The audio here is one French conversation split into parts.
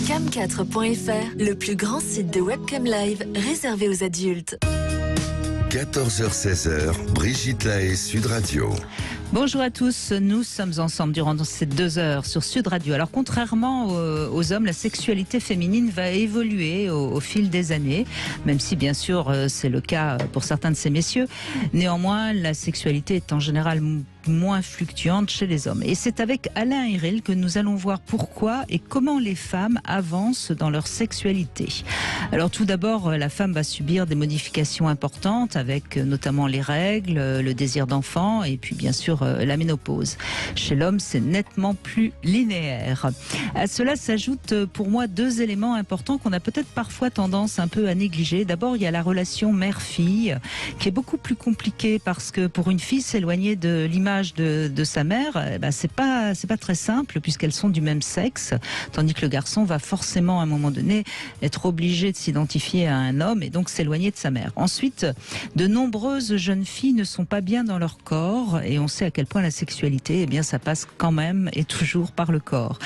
Cam4.fr, le plus grand site de webcam live réservé aux adultes. 14h-16h, Brigitte Lahaie, Sud Radio. Bonjour à tous, nous sommes ensemble durant ces 2 heures sur Sud Radio. Alors contrairement aux hommes, la sexualité féminine va évoluer au fil des années, même si bien sûr c'est le cas pour certains de ces messieurs. Néanmoins, la sexualité est en général moins fluctuante chez les hommes. Et c'est avec Alain Héril que nous allons voir pourquoi et comment les femmes avancent dans leur sexualité. Alors tout d'abord, la femme va subir des modifications importantes avec notamment les règles, le désir d'enfant et puis bien sûr la ménopause. Chez l'homme, c'est nettement plus linéaire. À cela s'ajoutent pour moi 2 éléments importants qu'on a peut-être parfois tendance un peu à négliger. D'abord, il y a la relation mère-fille qui est beaucoup plus compliquée parce que pour une fille, s'éloigner de l'image de sa mère, c'est pas très simple puisqu'elles sont du même sexe, tandis que le garçon va forcément à un moment donné être obligé de s'identifier à un homme et donc s'éloigner de sa mère. Ensuite, de nombreuses jeunes filles ne sont pas bien dans leur corps et on sait à quel point la sexualité, ça passe quand même et toujours par le corps.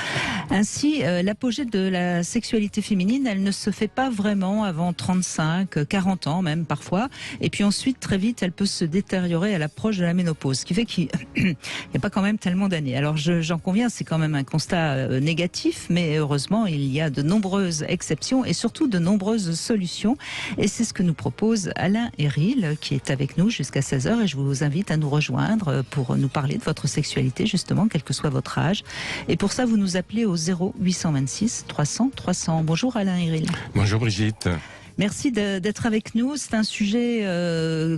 Ainsi, l'apogée de la sexualité féminine, elle ne se fait pas vraiment avant 35, 40 ans même parfois, et puis ensuite très vite elle peut se détériorer à l'approche de la ménopause, ce qui fait qu'il n'y a pas quand même tellement d'années. Alors j'en conviens, c'est quand même un constat négatif, mais heureusement il y a de nombreuses exceptions et surtout de nombreuses solutions, et c'est ce que nous propose Alain Héril qui est avec nous jusqu'à 16h, et je vous invite à nous rejoindre pour nous parler de votre sexualité justement, quel que soit votre âge. Et pour ça vous nous appelez au 0826 300 300. Bonjour Alain Héril. Bonjour Brigitte. Merci d'être avec nous. C'est un sujet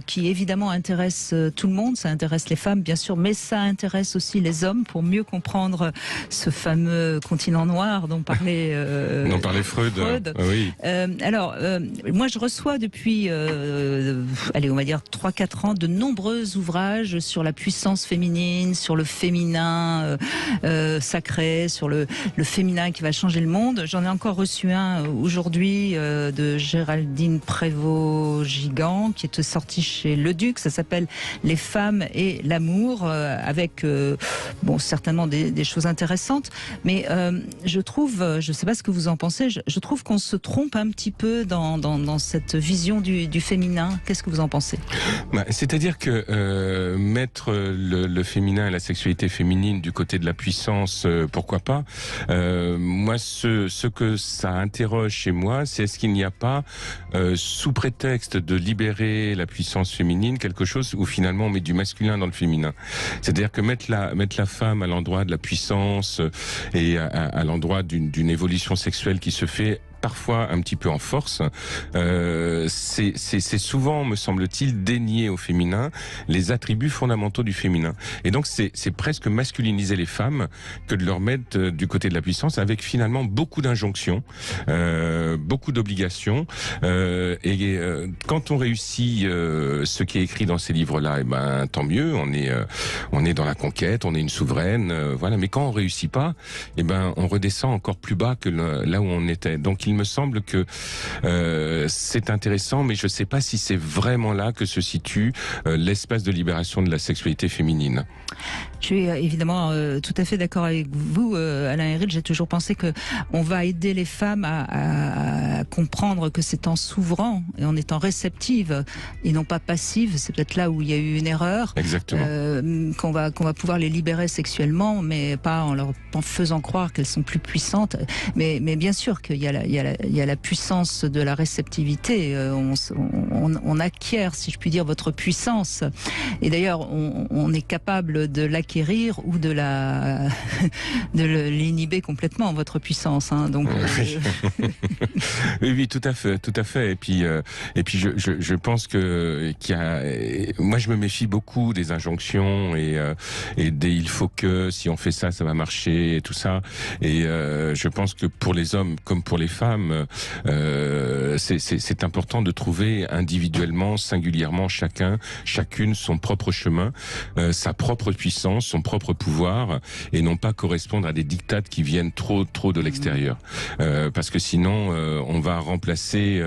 qui évidemment intéresse tout le monde. Ça intéresse les femmes bien sûr, mais ça intéresse aussi les hommes pour mieux comprendre ce fameux continent noir dont parlait Freud. Oui. Moi je reçois depuis on va dire 3-4 ans de nombreux ouvrages sur la puissance féminine, sur le féminin sacré, sur le féminin qui va changer le monde. J'en ai encore reçu un aujourd'hui de Géraldine Prévost-Gigant qui est sorti chez Le Duc. Ça s'appelle Les femmes et l'amour, avec certainement des choses intéressantes, mais je trouve, je ne sais pas ce que vous en pensez, je trouve qu'on se trompe un petit peu dans cette vision du féminin. Qu'est-ce que vous en pensez? C'est-à-dire que mettre le féminin et la sexualité féminine du côté de la puissance, pourquoi pas. Moi, ce que ça interroge chez moi, c'est est-ce qu'il n'y a pas sous prétexte de libérer la puissance féminine, quelque chose où finalement on met du masculin dans le féminin. C'est-à-dire que mettre la femme à l'endroit de la puissance et à l'endroit d'une évolution sexuelle qui se fait parfois un petit peu en force, c'est souvent, me semble-t-il, dénier au féminin les attributs fondamentaux du féminin. Et donc c'est presque masculiniser les femmes que de leur mettre du côté de la puissance, avec finalement beaucoup d'injonctions, beaucoup d'obligations. Quand on réussit ce qui est écrit dans ces livres-là, tant mieux, on est dans la conquête, on est une souveraine, voilà. Mais quand on réussit pas, on redescend encore plus bas que là où on était. Donc il me semble que c'est intéressant, mais je ne sais pas si c'est vraiment là que se situe l'espace de libération de la sexualité féminine. Je suis évidemment tout à fait d'accord avec vous, Alain Héril. J'ai toujours pensé que on va aider les femmes à comprendre que c'est en s'ouvrant et en étant réceptive et non pas passive. C'est peut-être là où il y a eu une erreur. Exactement. Qu'on va pouvoir les libérer sexuellement, mais pas en faisant croire qu'elles sont plus puissantes. Mais bien sûr qu'il y a la puissance de la réceptivité. On acquiert, si je puis dire, votre puissance. Et d'ailleurs, on est capable de l'acquérir ou de l'inhiber complètement, votre puissance. Donc, oui, tout à fait. Et puis je pense moi je me méfie beaucoup des injonctions et des il faut que, si on fait ça, ça va marcher et tout ça. Et je pense que pour les hommes comme pour les femmes, c'est important de trouver individuellement, singulièrement, chacune son propre chemin, sa propre puissance, son propre pouvoir, et non pas correspondre à des dictats qui viennent trop de l'extérieur. Parce que sinon, on va remplacer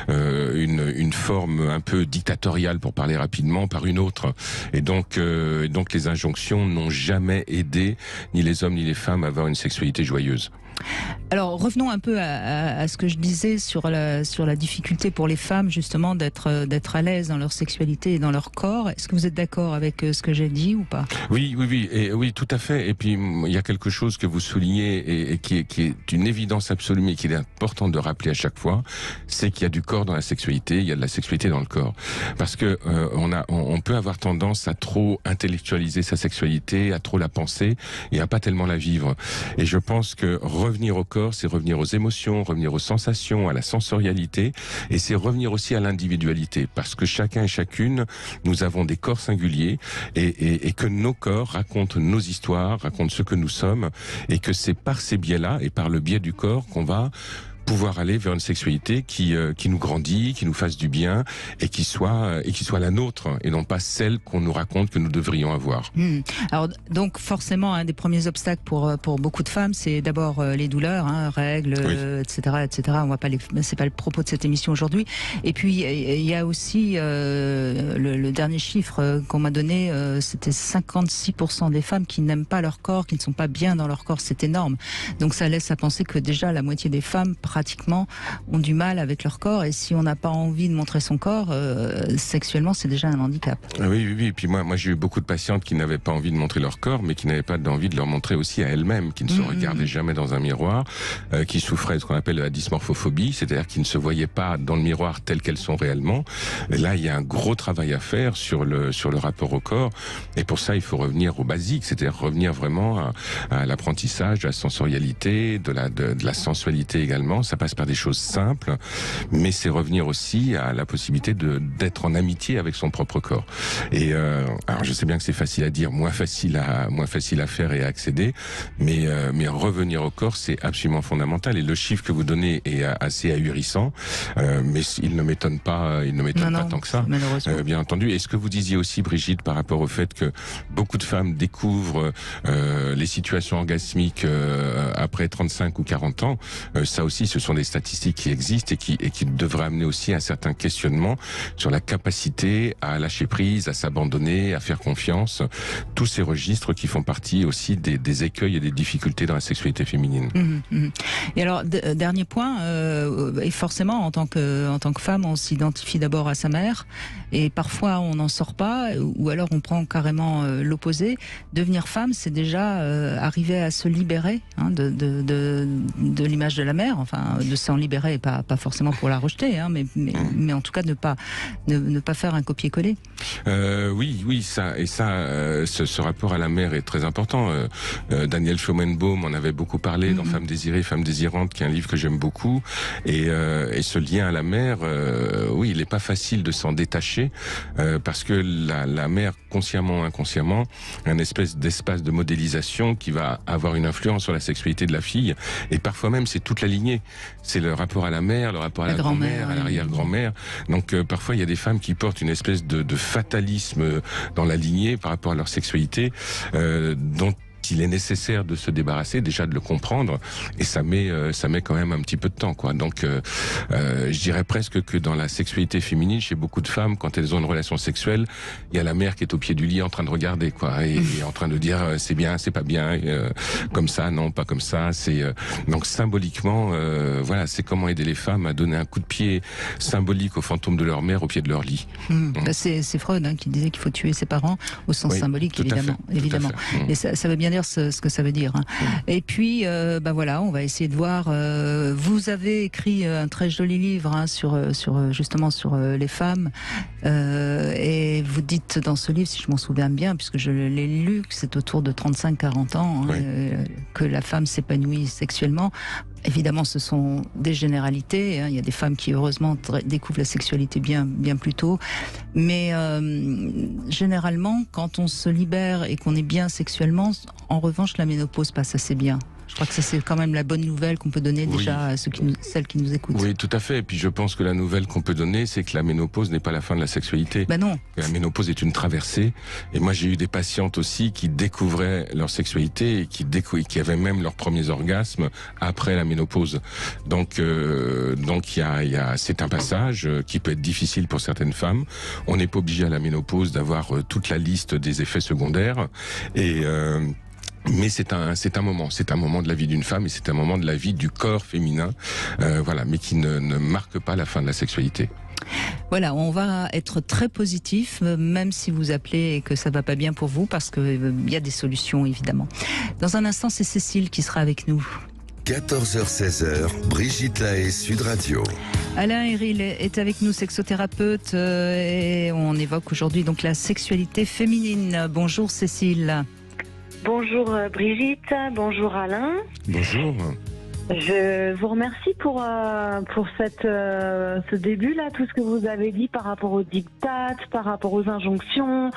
une forme un peu dictatoriale, pour parler rapidement, par une autre. Et donc les injonctions n'ont jamais aidé ni les hommes ni les femmes à avoir une sexualité joyeuse. Alors revenons un peu à ce que je disais sur la difficulté pour les femmes justement d'être à l'aise dans leur sexualité et dans leur corps. Est-ce que vous êtes d'accord avec ce que j'ai dit ou pas? Oui, oui, tout à fait. Et puis il y a quelque chose que vous soulignez et qui est une évidence absolue, mais qu'il est important de rappeler à chaque fois, c'est qu'il y a du corps dans la sexualité, il y a de la sexualité dans le corps. Parce que on peut avoir tendance à trop intellectualiser sa sexualité, à trop la penser et à pas tellement la vivre. Et je pense que revenir au corps, c'est revenir aux émotions, revenir aux sensations, à la sensorialité, et c'est revenir aussi à l'individualité, parce que chacun et chacune, nous avons des corps singuliers, et que nos corps racontent nos histoires, racontent ce que nous sommes, et que c'est par ces biais-là, et par le biais du corps, qu'on va pouvoir aller vers une sexualité qui nous grandit, qui nous fasse du bien et qui soit la nôtre et non pas celle qu'on nous raconte que nous devrions avoir. Alors donc forcément un des premiers obstacles pour beaucoup de femmes, c'est d'abord les douleurs, règles, etc. On va pas c'est pas le propos de cette émission aujourd'hui. Et puis il y a aussi le dernier chiffre qu'on m'a donné, c'était 56% des femmes qui n'aiment pas leur corps, qui ne sont pas bien dans leur corps. C'est énorme. Donc ça laisse à penser que déjà la moitié des femmes pratiquement ont du mal avec leur corps, et si on n'a pas envie de montrer son corps sexuellement, c'est déjà un handicap. Oui. Et puis moi j'ai eu beaucoup de patientes qui n'avaient pas envie de montrer leur corps, mais qui n'avaient pas envie de leur montrer aussi à elles-mêmes, qui ne se regardaient jamais dans un miroir, qui souffraient de ce qu'on appelle la dysmorphophobie, c'est-à-dire qui ne se voyaient pas dans le miroir telles qu'elles sont réellement. Et là, il y a un gros travail à faire sur le rapport au corps, et pour ça, il faut revenir au basique, c'est-à-dire revenir vraiment à l'apprentissage, de la sensorialité, de la sensualité également. Ça passe par des choses simples, mais c'est revenir aussi à la possibilité d'être en amitié avec son propre corps. Et alors je sais bien que c'est facile à dire, moins facile à faire et à accéder, mais revenir au corps, c'est absolument fondamental. Et le chiffre que vous donnez est assez ahurissant, mais il ne m'étonne pas, pas tant que ça. Malheureusement. Bien entendu. Et ce que vous disiez aussi, Brigitte, par rapport au fait que beaucoup de femmes découvrent les situations orgasmiques après 35 ou 40 ans, ça aussi, ce sont des statistiques qui existent et qui devraient amener aussi un certain questionnement sur la capacité à lâcher prise, à s'abandonner, à faire confiance. Tous ces registres qui font partie aussi des écueils et des difficultés dans la sexualité féminine. Et alors, dernier point, et forcément, en tant que femme, on s'identifie d'abord à sa mère, et parfois on n'en sort pas, ou alors on prend carrément l'opposé. Devenir femme, c'est déjà arriver à se libérer de l'image de la mère, enfin de s'en libérer, pas forcément pour la rejeter, mais en tout cas ne pas faire un copier-coller. Oui, ce rapport à la mère est très important. Daniel Schaumenbaum en avait beaucoup parlé dans Femmes désirées, Femmes désirantes, qui est un livre que j'aime beaucoup. Et ce lien à la mère, oui, il n'est pas facile de s'en détacher, parce que la mère, consciemment ou inconsciemment, un espèce d'espace de modélisation qui va avoir une influence sur la sexualité de la fille. Et parfois même, c'est toute la lignée. C'est le rapport à la mère, le rapport à la grand-mère, à l'arrière-grand-mère. Donc parfois, il y a des femmes qui portent une espèce de fatalisme dans la lignée par rapport à leur sexualité, dont il est nécessaire de se débarrasser, déjà de le comprendre, et ça met quand même un petit peu de temps, quoi. Donc je dirais presque que dans la sexualité féminine, chez beaucoup de femmes, quand elles ont une relation sexuelle, il y a la mère qui est au pied du lit en train de regarder, quoi, et en train de dire c'est bien, c'est pas bien, comme ça, non, pas comme ça. C'est donc symboliquement, voilà, c'est comment aider les femmes à donner un coup de pied symbolique au fantôme de leur mère au pied de leur lit. Bah c'est Freud qui disait qu'il faut tuer ses parents au sens symbolique, évidemment. Et ça veut bien dire ce que ça veut dire. Et puis, voilà, on va essayer de voir. Vous avez écrit un très joli livre sur les femmes, et vous dites dans ce livre, si je m'en souviens bien, puisque je l'ai lu, que c'est autour de 35-40 ans que la femme s'épanouit sexuellement. Évidemment, ce sont des généralités. Il y a des femmes qui, heureusement, découvrent la sexualité bien plus tôt. Mais généralement, quand on se libère et qu'on est bien sexuellement, en revanche, la ménopause passe assez bien. Je crois que ça, c'est quand même la bonne nouvelle qu'on peut donner déjà à celles qui nous écoutent. Oui, tout à fait. Et puis je pense que la nouvelle qu'on peut donner, c'est que la ménopause n'est pas la fin de la sexualité. Ben non. La ménopause est une traversée. Et moi, j'ai eu des patientes aussi qui découvraient leur sexualité et qui avaient même leurs premiers orgasmes après la ménopause. Donc c'est un passage qui peut être difficile pour certaines femmes. On n'est pas obligé à la ménopause d'avoir toute la liste des effets secondaires. Mais c'est un moment de la vie d'une femme et c'est un moment de la vie du corps féminin, voilà, mais qui ne marque pas la fin de la sexualité. Voilà, on va être très positif, même si vous appelez et que ça va pas bien pour vous, parce qu'il y a des solutions évidemment. Dans un instant, c'est Cécile qui sera avec nous. 14h-16h, Brigitte Lahaie, Sud Radio. Alain Héril est avec nous, sexothérapeute, et on évoque aujourd'hui donc la sexualité féminine. Bonjour Cécile. Bonjour Brigitte, bonjour Alain. Bonjour. Je vous remercie pour ce début-là, tout ce que vous avez dit par rapport aux dictats, par rapport aux injonctions.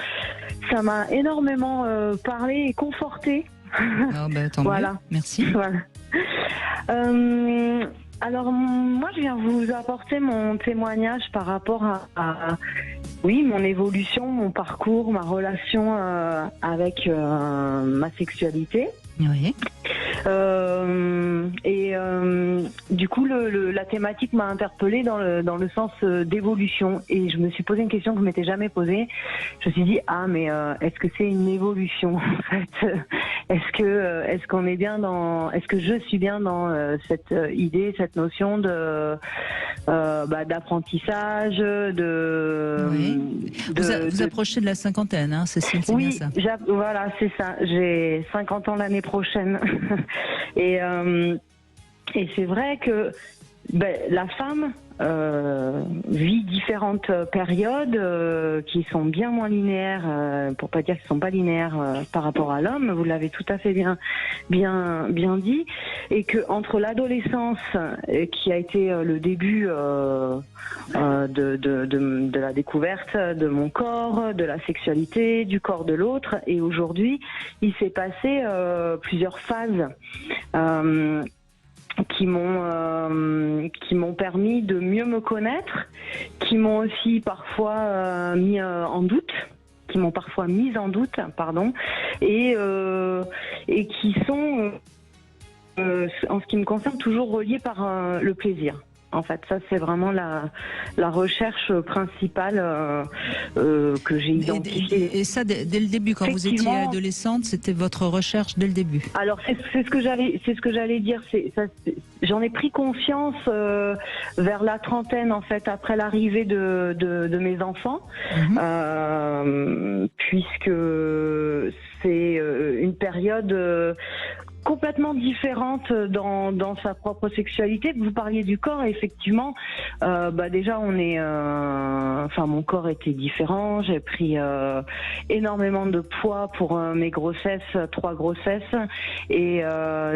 Ça m'a énormément parlé et conforté. Tant voilà. Mieux. Merci. Voilà. Alors moi, je viens vous apporter mon témoignage par rapport à oui, mon évolution, mon parcours, ma relation avec ma sexualité. Oui. Du coup, la thématique m'a interpellée dans le sens d'évolution, et je me suis posé une question que je m'étais jamais posée. Je me suis dit est-ce que c'est une évolution en fait? Est-ce qu'on est bien est-ce que je suis bien dans cette idée, cette notion d'apprentissage, oui. Vous approchez de la cinquantaine, hein, Cécile, c'est oui, bien ça. Voilà, c'est ça. J'ai 50 ans l'année prochaine. Et c'est vrai que la femme vit différentes périodes qui sont bien moins linéaires, pour pas dire qu'elles sont pas linéaires par rapport à l'homme. Vous l'avez tout à fait bien dit, et que entre l'adolescence qui a été le début de la découverte de mon corps, de la sexualité, du corps de l'autre, et aujourd'hui, il s'est passé plusieurs phases. Qui m'ont permis de mieux me connaître, qui m'ont aussi parfois mise en doute, et qui sont, en ce qui me concerne, toujours reliés par le plaisir. En fait, ça c'est vraiment la recherche principale que j'ai identifiée. Et ça dès le début, quand vous étiez adolescente, c'était votre recherche dès le début. Alors c'est ce que j'allais dire. J'en ai pris conscience vers la trentaine, en fait, après l'arrivée de mes enfants, puisque c'est une période complètement différente dans sa propre sexualité. Vous parliez du corps, et effectivement, déjà on est, mon corps était différent. J'ai pris énormément de poids pour mes grossesses, 3 grossesses, et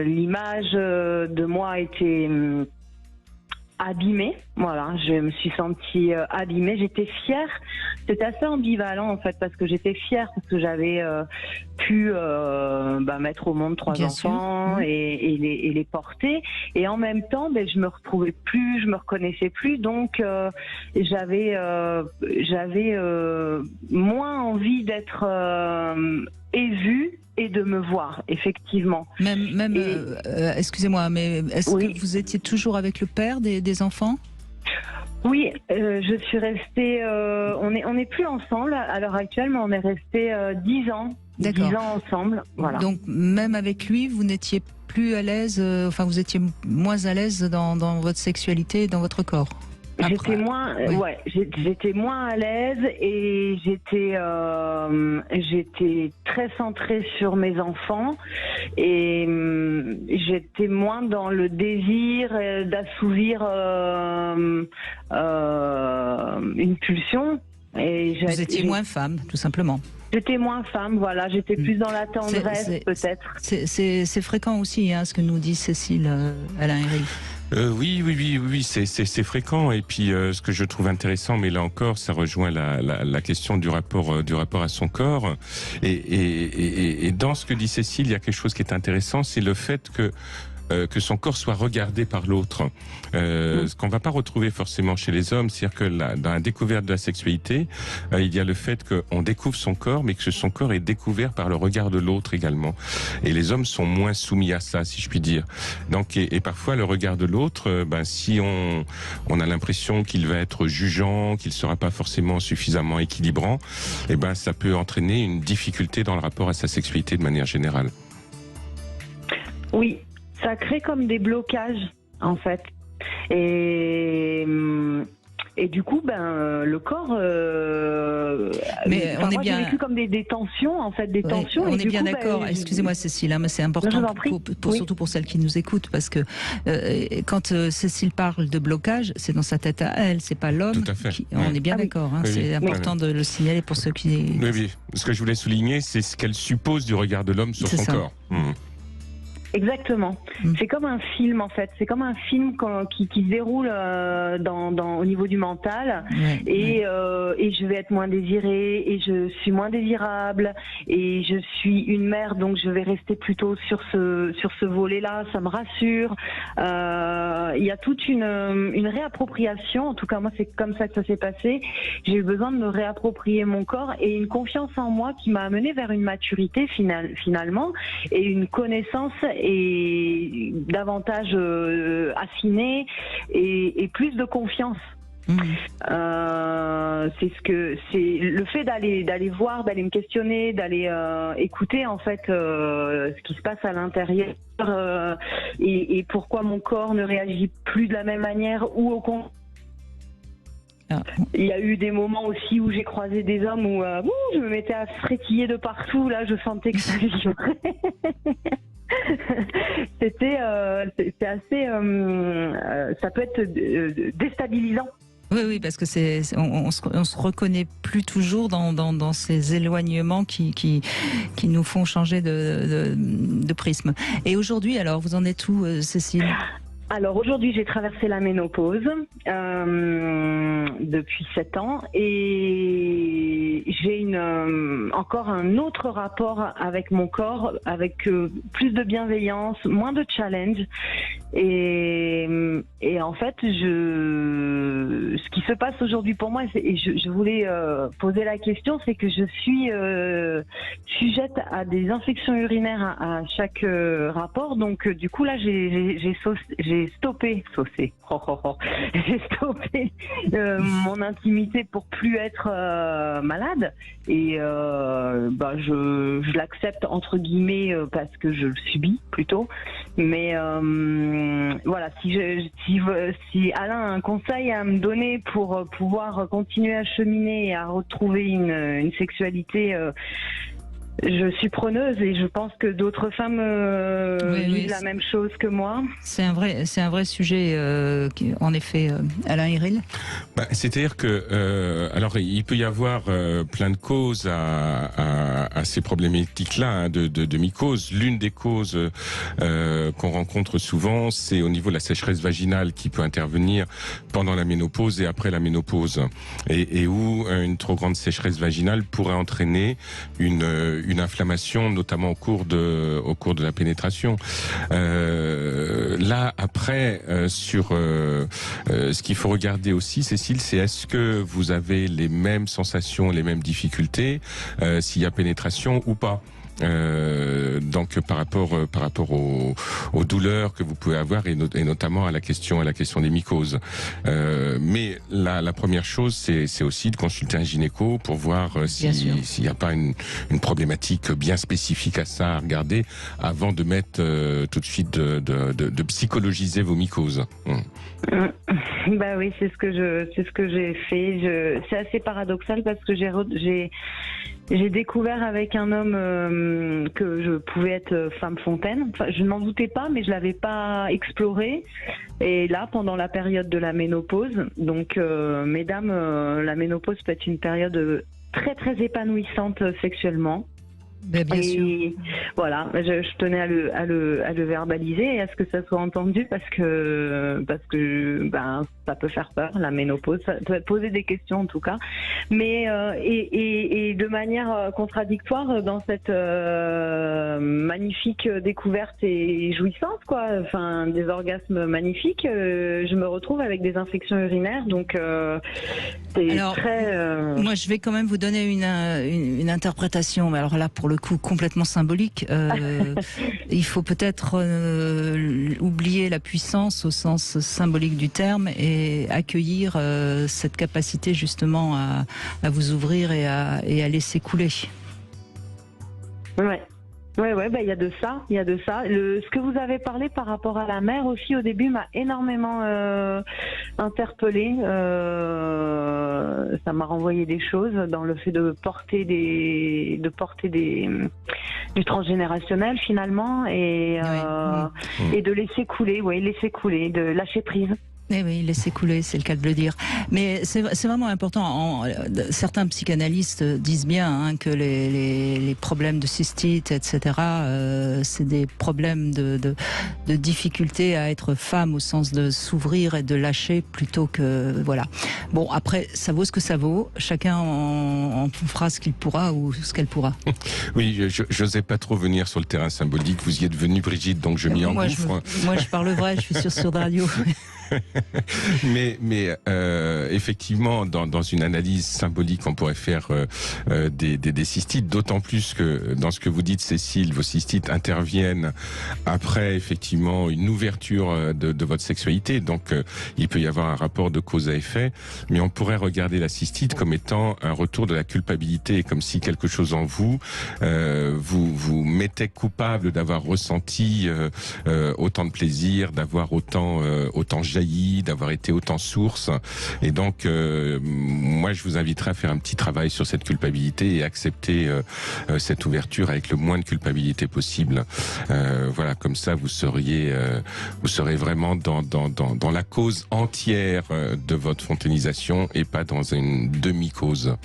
l'image de moi était abîmée. Voilà, je me suis sentie abîmée. J'étais fière. C'était assez ambivalent en fait, parce que j'étais fière parce que j'avais pu mettre au monde 3 enfants et les porter. Et en même temps, je me retrouvais plus, je me reconnaissais plus. Donc j'avais moins envie d'être vue et de me voir, effectivement. Excusez-moi, mais est-ce que vous étiez toujours avec le père des enfants ? Oui, je suis restée. On n'est plus ensemble à l'heure actuelle, mais on est restés 10 ans. D'accord. 10 ans ensemble, voilà. Donc même avec lui, vous n'étiez plus à l'aise. Vous étiez moins à l'aise dans votre sexualité et dans votre corps. J'étais moins, j'étais moins à l'aise, et j'étais très centrée sur mes enfants, et j'étais moins dans le désir d'assouvir une pulsion. Et vous étiez moins femme, tout simplement. J'étais moins femme, voilà. J'étais plus dans la tendresse, peut-être. C'est fréquent aussi, ce que nous dit Cécile, Alain Héril. Oui, c'est fréquent. Et puis, ce que je trouve intéressant, mais là encore, ça rejoint la question du rapport à son corps. Et dans ce que dit Cécile, il y a quelque chose qui est intéressant, c'est le fait que son corps soit regardé par l'autre. Ce qu'on va pas retrouver forcément chez les hommes, c'est-à-dire que dans la découverte de la sexualité, il y a le fait qu'on découvre son corps, mais que son corps est découvert par le regard de l'autre également. Et les hommes sont moins soumis à ça, si je puis dire. Donc, et parfois, le regard de l'autre, si on a l'impression qu'il va être jugeant, qu'il sera pas forcément suffisamment équilibrant, ça peut entraîner une difficulté dans le rapport à sa sexualité de manière générale. Oui, ça crée comme des blocages en fait. Et du coup, le corps. Mais on est bien. J'ai vécu comme des tensions, en fait, des tensions. On et est bien coup, d'accord. Excusez-moi, Cécile, mais c'est important surtout pour celles qui nous écoutent, parce que quand Cécile parle de blocage, c'est dans sa tête à elle, c'est pas l'homme. Tout à fait. On est bien d'accord. Hein, c'est important de le signaler pour ceux qui. Oui. Ce que je voulais souligner, c'est ce qu'elle suppose du regard de l'homme sur son corps. Exactement. C'est comme un film en fait. C'est comme un film qui se déroule au niveau du mental. Et je vais être moins désirée et je suis moins désirable et je suis une mère, donc je vais rester plutôt sur ce volet-là. Ça me rassure. Il y a toute une réappropriation. En tout cas, moi, c'est comme ça que ça s'est passé. J'ai eu besoin de me réapproprier mon corps et une confiance en moi qui m'a amenée vers une maturité finalement et une connaissance et davantage affinée et plus de confiance. C'est le fait d'aller voir, d'aller me questionner, d'aller écouter en fait ce qui se passe à l'intérieur et pourquoi mon corps ne réagit plus de la même manière ou au contraire. Il y a eu des moments aussi où j'ai croisé des hommes où je me mettais à frétiller de partout, là je sentais que ça vibrait. C'est assez ça peut être déstabilisant. Oui, parce que on se reconnaît plus toujours dans ces éloignements qui nous font changer de prisme. Et aujourd'hui, alors, vous en êtes où, Cécile ? Alors aujourd'hui, j'ai traversé la ménopause depuis 7 ans et j'ai encore un autre rapport avec mon corps, avec plus de bienveillance, moins de challenge. Et en fait, ce qui se passe aujourd'hui pour moi, et je voulais poser la question, c'est que je suis sujette à des infections urinaires à chaque rapport. Donc du coup là, j'ai stoppé mon intimité pour plus être malade et je l'accepte entre guillemets parce que je le subis plutôt. Mais voilà, si Alain a un conseil à me donner pour pouvoir continuer à cheminer et à retrouver une sexualité, je suis preneuse et je pense que d'autres femmes vivent la même chose que moi. C'est un vrai sujet, en effet, Alain Héril. C'est-à-dire que, alors, il peut y avoir plein de causes à ces problématiques-là, de mycose. L'une des causes qu'on rencontre souvent, c'est au niveau de la sécheresse vaginale qui peut intervenir pendant la ménopause et après la ménopause, et où une trop grande sécheresse vaginale pourrait entraîner une inflammation, notamment au cours de la pénétration. Là, après, sur ce qu'il faut regarder aussi, Cécile, c'est est-ce que vous avez les mêmes sensations, les mêmes difficultés s'il y a pénétration ou pas. Donc par rapport aux douleurs que vous pouvez avoir et notamment à la question des mycoses. Mais la première chose, c'est aussi de consulter un gynéco pour voir s'il n'y a pas une problématique bien spécifique à ça à regarder avant de mettre tout de suite de psychologiser vos mycoses. Bah oui, c'est ce que j'ai fait. C'est assez paradoxal parce que j'ai découvert avec un homme que je pouvais être femme fontaine. Enfin, je n'en doutais pas, mais je l'avais pas exploré. Et là, pendant la période de la ménopause, donc mesdames, la ménopause peut être une période très très épanouissante sexuellement. Bien sûr. Voilà, je tenais à le verbaliser et à ce que ça soit entendu parce que ça peut faire peur, la ménopause, ça peut poser des questions en tout cas, mais et de manière contradictoire dans cette magnifique découverte et jouissance quoi, enfin des orgasmes magnifiques, je me retrouve avec des infections urinaires, donc alors, moi je vais quand même vous donner une interprétation, mais alors là pour le coup complètement symbolique. Il faut peut-être oublier la puissance au sens symbolique du terme et accueillir cette capacité justement à vous ouvrir et à laisser couler. Ouais. Ouais, bah il y a de ça, Ce que vous avez parlé par rapport à la mère aussi au début m'a énormément interpellée. Ça m'a renvoyé des choses dans le fait de porter du transgénérationnel finalement et de laisser couler, de lâcher prise. Eh oui, laissez couler, c'est le cas de le dire. Mais c'est vraiment important. Certains psychanalystes disent bien que les problèmes de cystite, etc., c'est des problèmes de difficulté à être femme au sens de s'ouvrir et de lâcher plutôt que... Voilà. Bon, après, ça vaut ce que ça vaut. Chacun en fera ce qu'il pourra ou ce qu'elle pourra. Oui, je n'osais pas trop venir sur le terrain symbolique. Vous y êtes venue, Brigitte, donc je m'y engouffre. Moi, je parle vrai, je suis sur Sud Radio. mais effectivement, dans une analyse symbolique, on pourrait faire des cystites, d'autant plus que dans ce que vous dites, Cécile, vos cystites interviennent après effectivement une ouverture de votre sexualité, donc il peut y avoir un rapport de cause à effet, mais on pourrait regarder la cystite comme étant un retour de la culpabilité, comme si quelque chose en vous vous mettait coupable d'avoir ressenti autant de plaisir, d'avoir autant jailli, d'avoir été autant source. Et donc, moi, je vous inviterai à faire un petit travail sur cette culpabilité et accepter cette ouverture avec le moins de culpabilité possible. Voilà, comme ça, vous serez vraiment dans la cause entière de votre fonténisation et pas dans une demi-cause.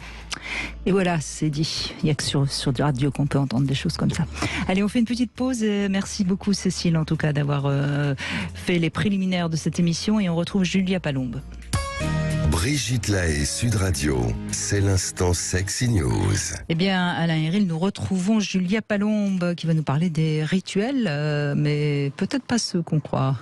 Et voilà, c'est dit. Il n'y a que sur du radio qu'on peut entendre des choses comme ça. Allez, on fait une petite pause. Merci beaucoup, Cécile, en tout cas, d'avoir fait les préliminaires de cette émission. Et on retrouve Julia Palombe. Brigitte Lahaie, Sud Radio, c'est l'instant Sexy News. Eh bien, Alain Héril, nous retrouvons Julia Palombe qui va nous parler des rituels, mais peut-être pas ceux qu'on croit.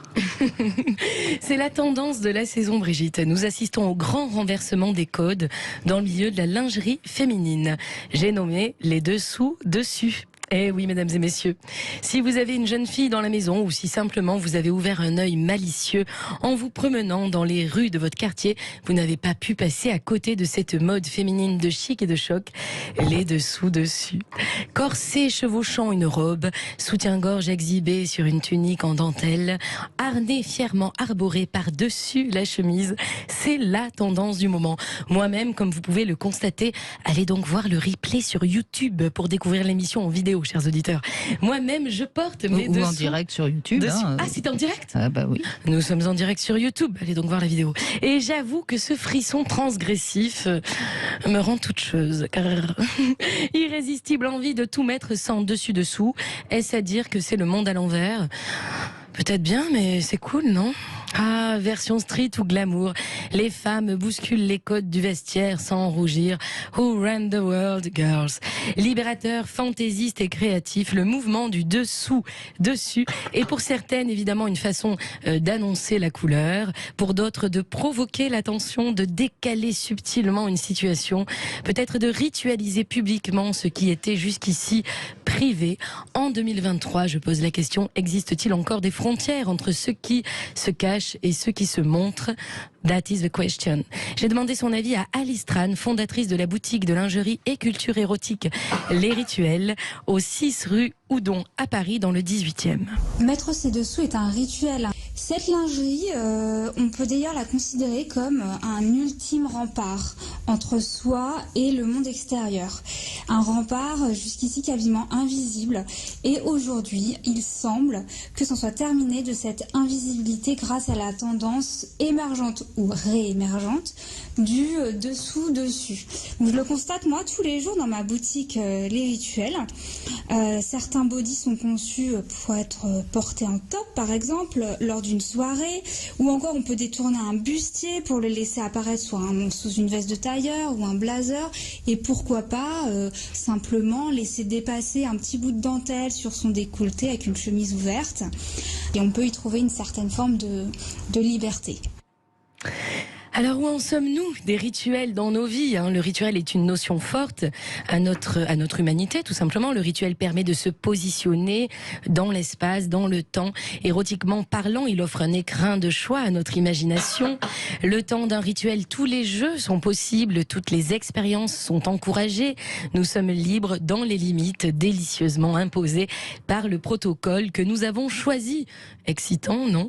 C'est la tendance de la saison, Brigitte. Nous assistons au grand renversement des codes dans le milieu de la lingerie féminine. J'ai nommé les dessous-dessus. Eh oui, mesdames et messieurs, si vous avez une jeune fille dans la maison ou si simplement vous avez ouvert un œil malicieux en vous promenant dans les rues de votre quartier, vous n'avez pas pu passer à côté de cette mode féminine de chic et de choc, les dessous-dessus. Corset chevauchant une robe, soutien-gorge exhibé sur une tunique en dentelle, harnais fièrement arboré par-dessus la chemise, c'est la tendance du moment. Moi-même, comme vous pouvez le constater, allez donc voir le replay sur YouTube pour découvrir l'émission en vidéo, chers auditeurs. Moi-même, je porte mes dessous. Ou en direct sur YouTube. Ah, c'est en direct ? Ah bah oui. Nous sommes en direct sur YouTube. Allez donc voir la vidéo. Et j'avoue que ce frisson transgressif me rend toute chose. Car irrésistible envie de tout mettre sans dessus-dessous. Est-ce à dire que c'est le monde à l'envers ? Peut-être bien, mais c'est cool, non ? Ah, version street ou glamour. Les femmes bousculent les codes du vestiaire sans rougir. Who ran the world, girls? Libérateur, fantaisiste et créatif, le mouvement du dessous-dessus est pour certaines évidemment une façon d'annoncer la couleur, pour d'autres de provoquer l'attention, de décaler subtilement une situation, peut-être de ritualiser publiquement ce qui était jusqu'ici privé. En 2023, je pose la question, existe-t-il encore des frontières entre ceux qui se cachent et ceux qui se montrent? That is the question. J'ai demandé son avis à Alice Tran, fondatrice de la boutique de lingerie et culture érotique Les Rituels, au 6 rue Houdon à Paris, dans le 18e. Mettre ses dessous est un rituel. Cette lingerie, on peut d'ailleurs la considérer comme un ultime rempart entre soi et le monde extérieur. Un rempart jusqu'ici quasiment invisible. Et aujourd'hui, il semble que c'en soit terminé de cette invisibilité grâce à la tendance émergente ou réémergente du dessous-dessus. Je le constate moi tous les jours dans ma boutique Les Rituels. Certains bodys sont conçus pour être portés en top par exemple lors d'une soirée, ou encore on peut détourner un bustier pour le laisser apparaître soit sous une veste de tailleur ou un blazer, et pourquoi pas simplement laisser dépasser un petit bout de dentelle sur son décolleté avec une chemise ouverte, et on peut y trouver une certaine forme de liberté. Alors où en sommes-nous des rituels dans nos vies, hein? Le rituel est une notion forte à notre humanité, tout simplement. Le rituel permet de se positionner dans l'espace, dans le temps. Érotiquement parlant, il offre un écrin de choix à notre imagination. Le temps d'un rituel, tous les jeux sont possibles, toutes les expériences sont encouragées. Nous sommes libres dans les limites délicieusement imposées par le protocole que nous avons choisi. Excitant, non?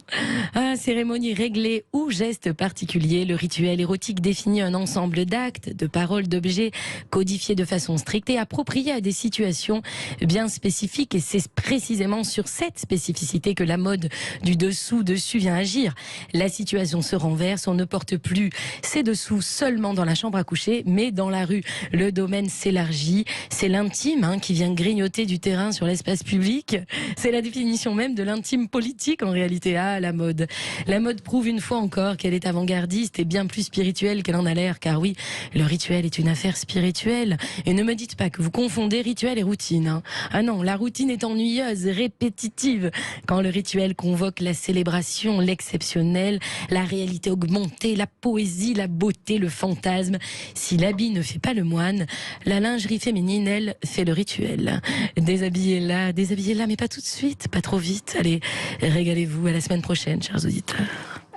Cérémonie réglée ou geste particulier, le rituel érotique définit un ensemble d'actes, de paroles, d'objets codifiés de façon stricte et appropriés à des situations bien spécifiques. Et c'est précisément sur cette spécificité que la mode du dessous-dessus vient agir. La situation se renverse, on ne porte plus ses dessous seulement dans la chambre à coucher, mais dans la rue. Le domaine s'élargit, c'est l'intime qui vient grignoter du terrain sur l'espace public. C'est la définition même de l'intime politique en réalité. La mode. La mode prouve une fois encore qu'elle est avant-gardiste et bien plus spirituelle qu'elle en a l'air, car oui, le rituel est une affaire spirituelle. Et ne me dites pas que vous confondez rituel et routine. Ah non, la routine est ennuyeuse, répétitive. Quand le rituel convoque la célébration, l'exceptionnel, la réalité augmentée, la poésie, la beauté, le fantasme. Si l'habit ne fait pas le moine, la lingerie féminine, elle, fait le rituel. Déshabillez-la, mais pas tout de suite, pas trop vite. Allez, régalez-vous, à la semaine prochaine, chers auditeurs.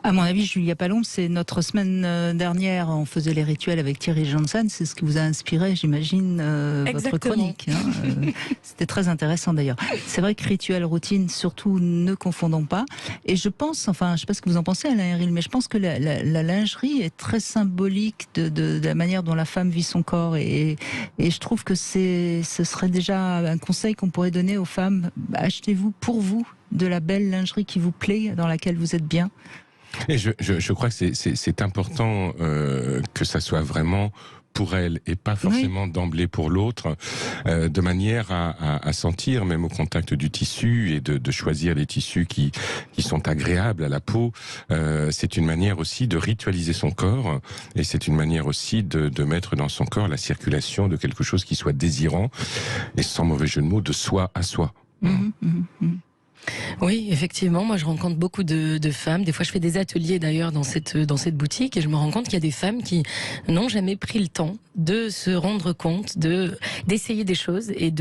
À mon avis, Julia Palombe, c'est notre semaine dernière, on faisait les rituels avec Thierry Janssen, c'est ce qui vous a inspiré, j'imagine, votre chronique. C'était très intéressant d'ailleurs. C'est vrai que rituel, routine, surtout ne confondons pas. Et je pense, enfin, je sais pas ce que vous en pensez, Alain Héril, mais je pense que la lingerie est très symbolique de la manière dont la femme vit son corps. Et je trouve que ce serait déjà un conseil qu'on pourrait donner aux femmes. Achetez-vous pour vous de la belle lingerie qui vous plaît, dans laquelle vous êtes bien. Et je crois que c'est important que ça soit vraiment pour elle et pas forcément d'emblée pour l'autre, de manière à sentir, même au contact du tissu, et de choisir les tissus qui sont agréables à la peau. C'est une manière aussi de ritualiser son corps, et c'est une manière aussi de mettre dans son corps la circulation de quelque chose qui soit désirant, et sans mauvais jeu de mots, de soi à soi. Oui, effectivement, moi je rencontre beaucoup de femmes. Des fois je fais des ateliers d'ailleurs dans cette boutique, et je me rends compte qu'il y a des femmes qui n'ont jamais pris le temps de se rendre compte, d'essayer des choses et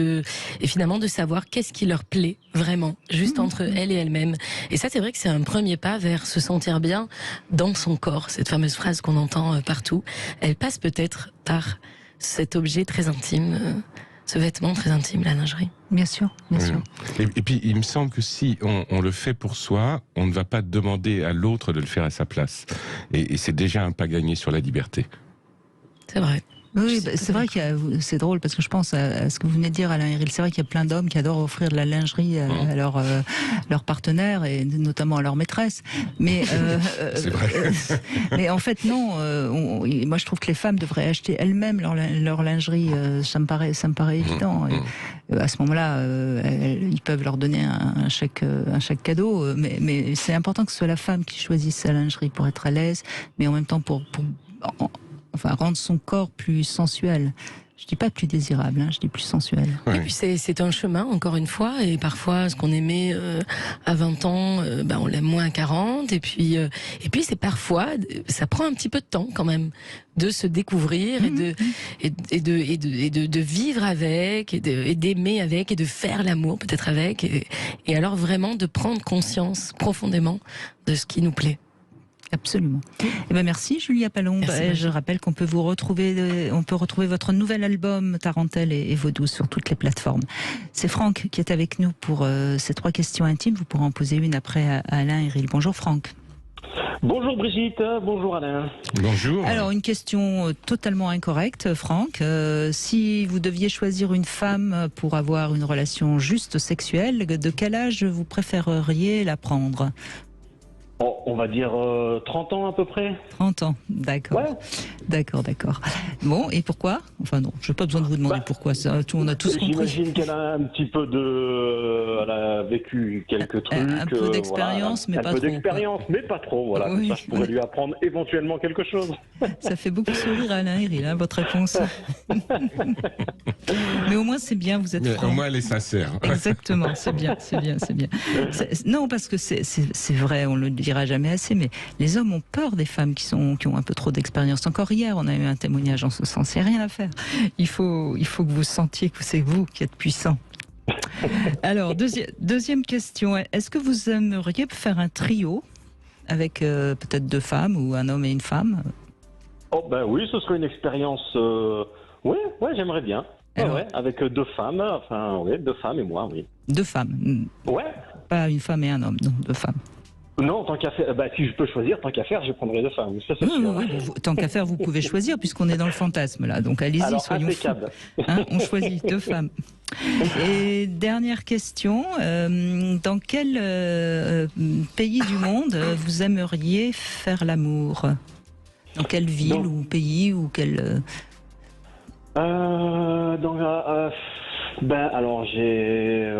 finalement de savoir qu'est-ce qui leur plaît vraiment, juste entre elles et elles-mêmes. Et ça, c'est vrai que c'est un premier pas vers se sentir bien dans son corps. Cette fameuse phrase qu'on entend partout, elle passe peut-être par cet objet très intime, ce vêtement très intime, la lingerie. Bien sûr, bien sûr. Et puis, il me semble que si on le fait pour soi, on ne va pas demander à l'autre de le faire à sa place. Et c'est déjà un pas gagné sur la liberté. C'est vrai. Oui, c'est vrai c'est drôle parce que je pense à ce que vous venez de dire, Alain Héril. C'est vrai qu'il y a plein d'hommes qui adorent offrir de la lingerie à leurs partenaires et notamment à leur maîtresse. Mais c'est vrai. Mais en fait non. Moi je trouve que les femmes devraient acheter elles-mêmes leur lingerie. Ça me paraît évident. Et, à ce moment-là, ils peuvent leur donner un chèque cadeau. Mais c'est important que ce soit la femme qui choisisse sa lingerie pour être à l'aise, mais en même temps pour rendre son corps plus sensuel. Je dis pas plus désirable, je dis plus sensuel. Ouais. Et puis c'est un chemin, encore une fois, et parfois ce qu'on aimait à 20 ans, on l'aime moins à 40, et puis c'est parfois, ça prend un petit peu de temps quand même de se découvrir et de vivre avec, et d'aimer avec, et de faire l'amour peut-être avec, et alors vraiment de prendre conscience profondément de ce qui nous plaît. Absolument. Eh ben merci Julia Palombe. Je rappelle qu'on peut retrouver votre nouvel album Tarentelle et Vaudou sur toutes les plateformes. C'est Franck qui est avec nous pour ces 3 questions intimes. Vous pourrez en poser une après à Alain Héril. Bonjour Franck. Bonjour Brigitte, bonjour Alain. Bonjour. Alors une question totalement incorrecte, Franck. Si vous deviez choisir une femme pour avoir une relation juste sexuelle, de quel âge vous préféreriez la prendre ? On va dire 30 ans à peu près. 30 ans, d'accord. Ouais. D'accord. Bon, et pourquoi? Enfin non, je n'ai pas besoin de vous demander pourquoi. Ça, on a tous compris. J'imagine qu'elle a un petit peu elle a vécu quelques trucs. Un peu d'expérience, mais pas trop. Un peu d'expérience, mais pas trop. Voilà. Oui, ça, je pourrais lui apprendre éventuellement quelque chose. Ça fait beaucoup sourire Alain Héril, votre réponse. Mais au moins c'est bien, vous êtes franc. Au moins elle est sincère. Exactement, c'est bien. Non, parce que c'est vrai, on le dira jamais assez, mais les hommes ont peur des femmes qui ont un peu trop d'expérience. Encore hier, on a eu un témoignage en ce sens. Il n'y a rien à faire. Il faut que vous sentiez que c'est vous qui êtes puissant. Alors, deuxième question. Est-ce que vous aimeriez faire un trio avec peut-être 2 femmes ou un homme et une femme? Oh ben oui, ce serait une expérience. Ouais, j'aimerais bien. Ouais, avec 2 femmes. Enfin, ouais, 2 femmes et moi, oui. 2 femmes. Ouais. Pas une femme et un homme, non, 2 femmes. Non, tant qu'à faire, si je peux choisir, tant qu'à faire, je prendrai 2 femmes. Ça, c'est sûr. Tant qu'à faire, vous pouvez choisir, puisqu'on est dans le fantasme, là. Donc allez-y, soyons fous. On choisit 2 femmes. Et dernière question, dans quel pays du monde vous aimeriez faire l'amour? Dans quelle ville ou pays ou quel... alors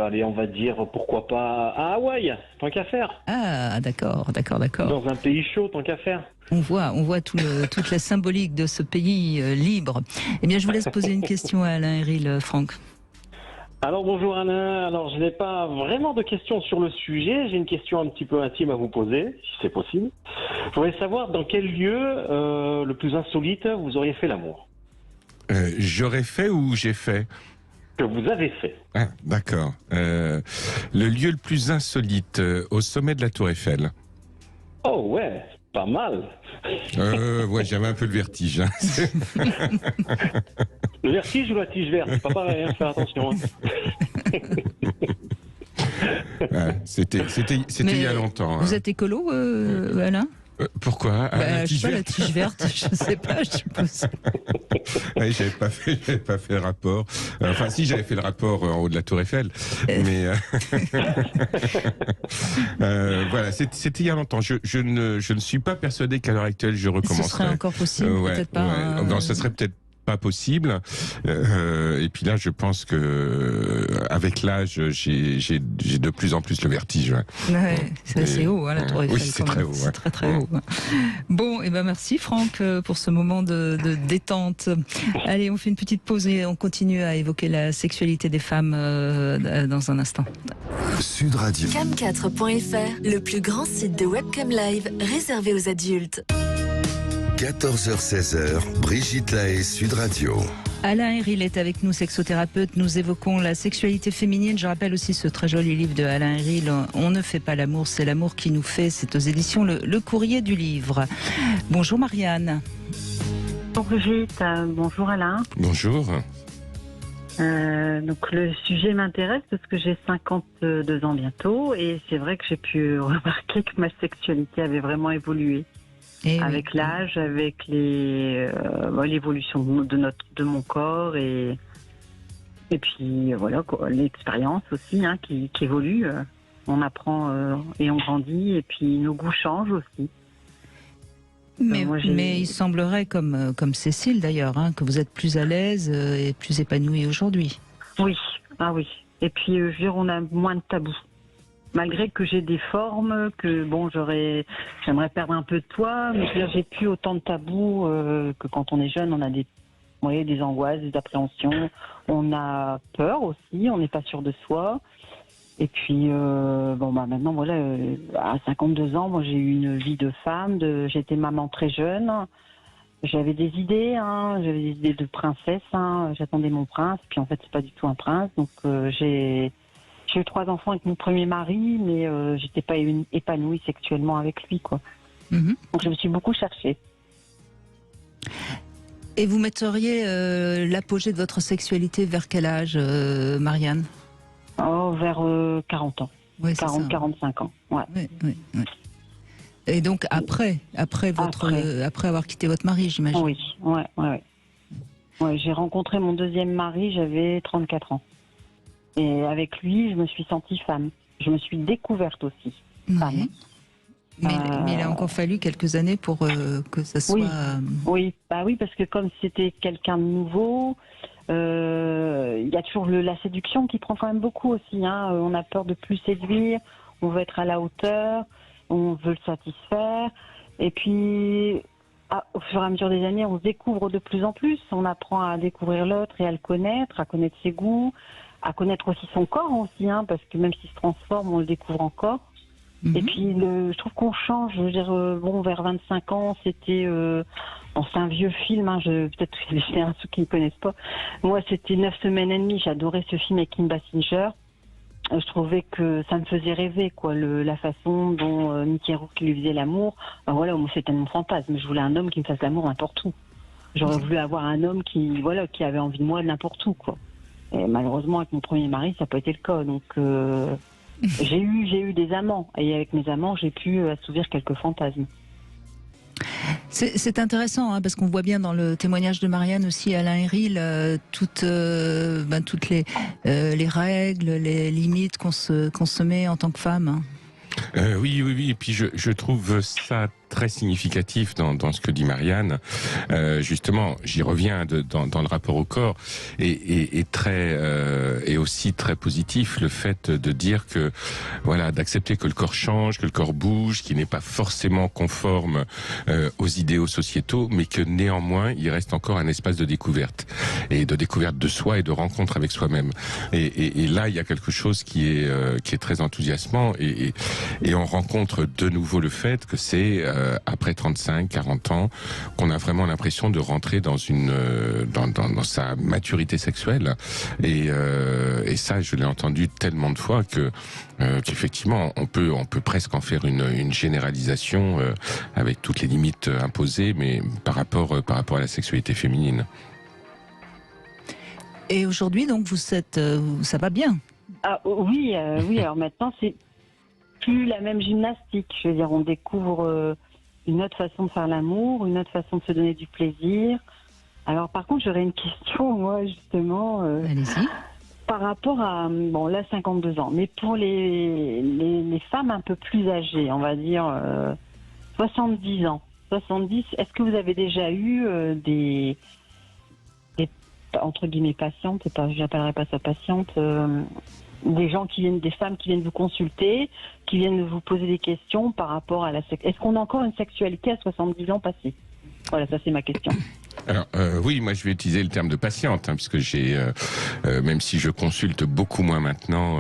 allez, on va dire pourquoi pas à Hawaï, tant qu'à faire. Ah, d'accord. Dans un pays chaud, tant qu'à faire. On voit toute la symbolique de ce pays libre. Eh bien, je vous laisse poser une question à Alain Héril, Franck. Alors bonjour Alain, alors je n'ai pas vraiment de questions sur le sujet, j'ai une question un petit peu intime à vous poser, si c'est possible. Je voudrais savoir dans quel lieu le plus insolite vous auriez fait l'amour. J'aurais fait ou j'ai fait? Que vous avez fait. Ah, d'accord. Le lieu le plus insolite, au sommet de la Tour Eiffel. Oh ouais, pas mal. Ouais, j'avais un peu le vertige. Hein. Le vertige ou la tige verte, c'est pas pareil, faire attention. C'était il y a longtemps. Vous êtes écolo, Alain? Pourquoi? La tige verte, je sais pas, je suppose. Oui, j'avais pas fait le rapport. Enfin, si, j'avais fait le rapport en haut de la Tour Eiffel, mais voilà, c'était il y a longtemps. Je ne suis pas persuadé qu'à l'heure actuelle je recommencerai. Ce serait encore possible, peut-être pas. Non, ça serait peut-être pas possible. Et puis là, je pense que avec l'âge, j'ai de plus en plus le vertige. Ouais, c'est assez haut, la Tour Eiffel. Oui, c'est très haut. C'est très haut. Bon, et merci Franck pour ce moment de détente. Allez, on fait une petite pause et on continue à évoquer la sexualité des femmes dans un instant. Sud Radio. Cam4.fr, le plus grand site de webcam live réservé aux adultes. 14h-16h, Brigitte Lahaie, Sud Radio. Alain Héril est avec nous, sexothérapeute. Nous évoquons la sexualité féminine. Je rappelle aussi ce très joli livre de Alain Héril, On ne fait pas l'amour, c'est l'amour qui nous fait. C'est aux éditions Le Courrier du Livre. Bonjour Marianne. Bonjour Brigitte, bonjour Alain. Bonjour. Donc le sujet m'intéresse parce que j'ai 52 ans bientôt et c'est vrai que j'ai pu remarquer que ma sexualité avait vraiment évolué. Avec l'âge, avec l'évolution de mon corps et puis voilà l'expérience aussi qui évolue. On apprend et on grandit et puis nos goûts changent aussi. Mais il semblerait, comme Cécile d'ailleurs, que vous êtes plus à l'aise et plus épanouie aujourd'hui. Oui, et puis je veux dire, on a moins de tabous. Malgré que j'ai des formes, que j'aimerais perdre un peu de poids, mais j'ai plus autant de tabous que quand on est jeune. On a des angoisses, des appréhensions, on a peur aussi, on n'est pas sûr de soi. Et puis maintenant voilà, à 52 ans, moi j'ai eu une vie de femme, j'étais maman très jeune. J'avais des idées, de princesse. J'attendais mon prince, puis en fait c'est pas du tout un prince. Donc j'ai eu 3 enfants avec mon premier mari, mais j'étais pas épanouie sexuellement avec lui, quoi. Mm-hmm. Donc je me suis beaucoup cherchée. Et vous metteriez l'apogée de votre sexualité vers quel âge, Marianne? Vers 40 ans. Oui, 45 ans. Ouais. Oui. Et donc après avoir quitté votre mari, j'imagine. Oui, ouais. J'ai rencontré mon deuxième mari, j'avais 34 ans. Et avec lui, je me suis sentie femme. Je me suis découverte aussi femme. Mais il a encore fallu quelques années pour que ça soit... Oui, parce que comme c'était quelqu'un de nouveau, il y a toujours la séduction qui prend quand même beaucoup aussi. Hein. On a peur de plus séduire, on veut être à la hauteur, on veut le satisfaire. Et puis, au fur et à mesure des années, on se découvre de plus en plus. On apprend à découvrir l'autre et à le connaître, à connaître ses goûts, à connaître aussi son corps aussi, hein, parce que même s'il se transforme, on le découvre encore. Et puis, je trouve qu'on change. Je veux dire, vers 25 ans, c'était c'est un vieux film. Hein, peut-être que les ceux qui ne connaissent pas. Moi, c'était 9 semaines et demie. J'adorais ce film avec Kim Basinger. Je trouvais que ça me faisait rêver, quoi, la façon dont Mickey Rourke lui faisait l'amour. Voilà, moi, c'était mon fantasme. Je voulais un homme qui me fasse l'amour n'importe où. J'aurais voulu avoir un homme qui avait envie de moi n'importe où, quoi. Et malheureusement, avec mon premier mari, ça n'a pas été le cas. Donc, j'ai eu des amants. Et avec mes amants, j'ai pu assouvir quelques fantasmes. C'est intéressant, hein, parce qu'on voit bien dans le témoignage de Marianne aussi, Alain Héril, toutes les règles, les limites qu'on se met en tant que femme. Oui. Et puis je trouve ça très significatif dans ce que dit Marianne. Justement, j'y reviens dans le rapport au corps et aussi très positif le fait de dire que d'accepter que le corps change, que le corps bouge, qu'il n'est pas forcément conforme aux idéaux sociétaux, mais que néanmoins il reste encore un espace de découverte de soi et de rencontre avec soi-même. Et là il y a quelque chose qui est très enthousiasmant et on rencontre de nouveau le fait que c'est après 35, 40 ans, qu'on a vraiment l'impression de rentrer dans dans sa maturité sexuelle. Et ça, je l'ai entendu tellement de fois qu'effectivement, on peut presque en faire une généralisation avec toutes les limites imposées, mais par rapport à la sexualité féminine. Et aujourd'hui, donc, ça va bien? Oui. Alors maintenant, c'est plus la même gymnastique. Je veux dire, on découvre une autre façon de faire l'amour, une autre façon de se donner du plaisir. Alors, par contre, j'aurais une question, moi, justement. Allez-y. Par rapport à, là, 52 ans, mais pour les femmes un peu plus âgées, on va dire 70 ans. 70, est-ce que vous avez déjà eu des entre guillemets patientes, je n'appellerai pas ça patiente, des femmes qui viennent vous consulter, qui viennent vous poser des questions par rapport à est-ce qu'on a encore une sexualité à 70 ans passés? Voilà, ça c'est ma question. Alors oui, moi je vais utiliser le terme de patiente, puisque j'ai, même si je consulte beaucoup moins maintenant,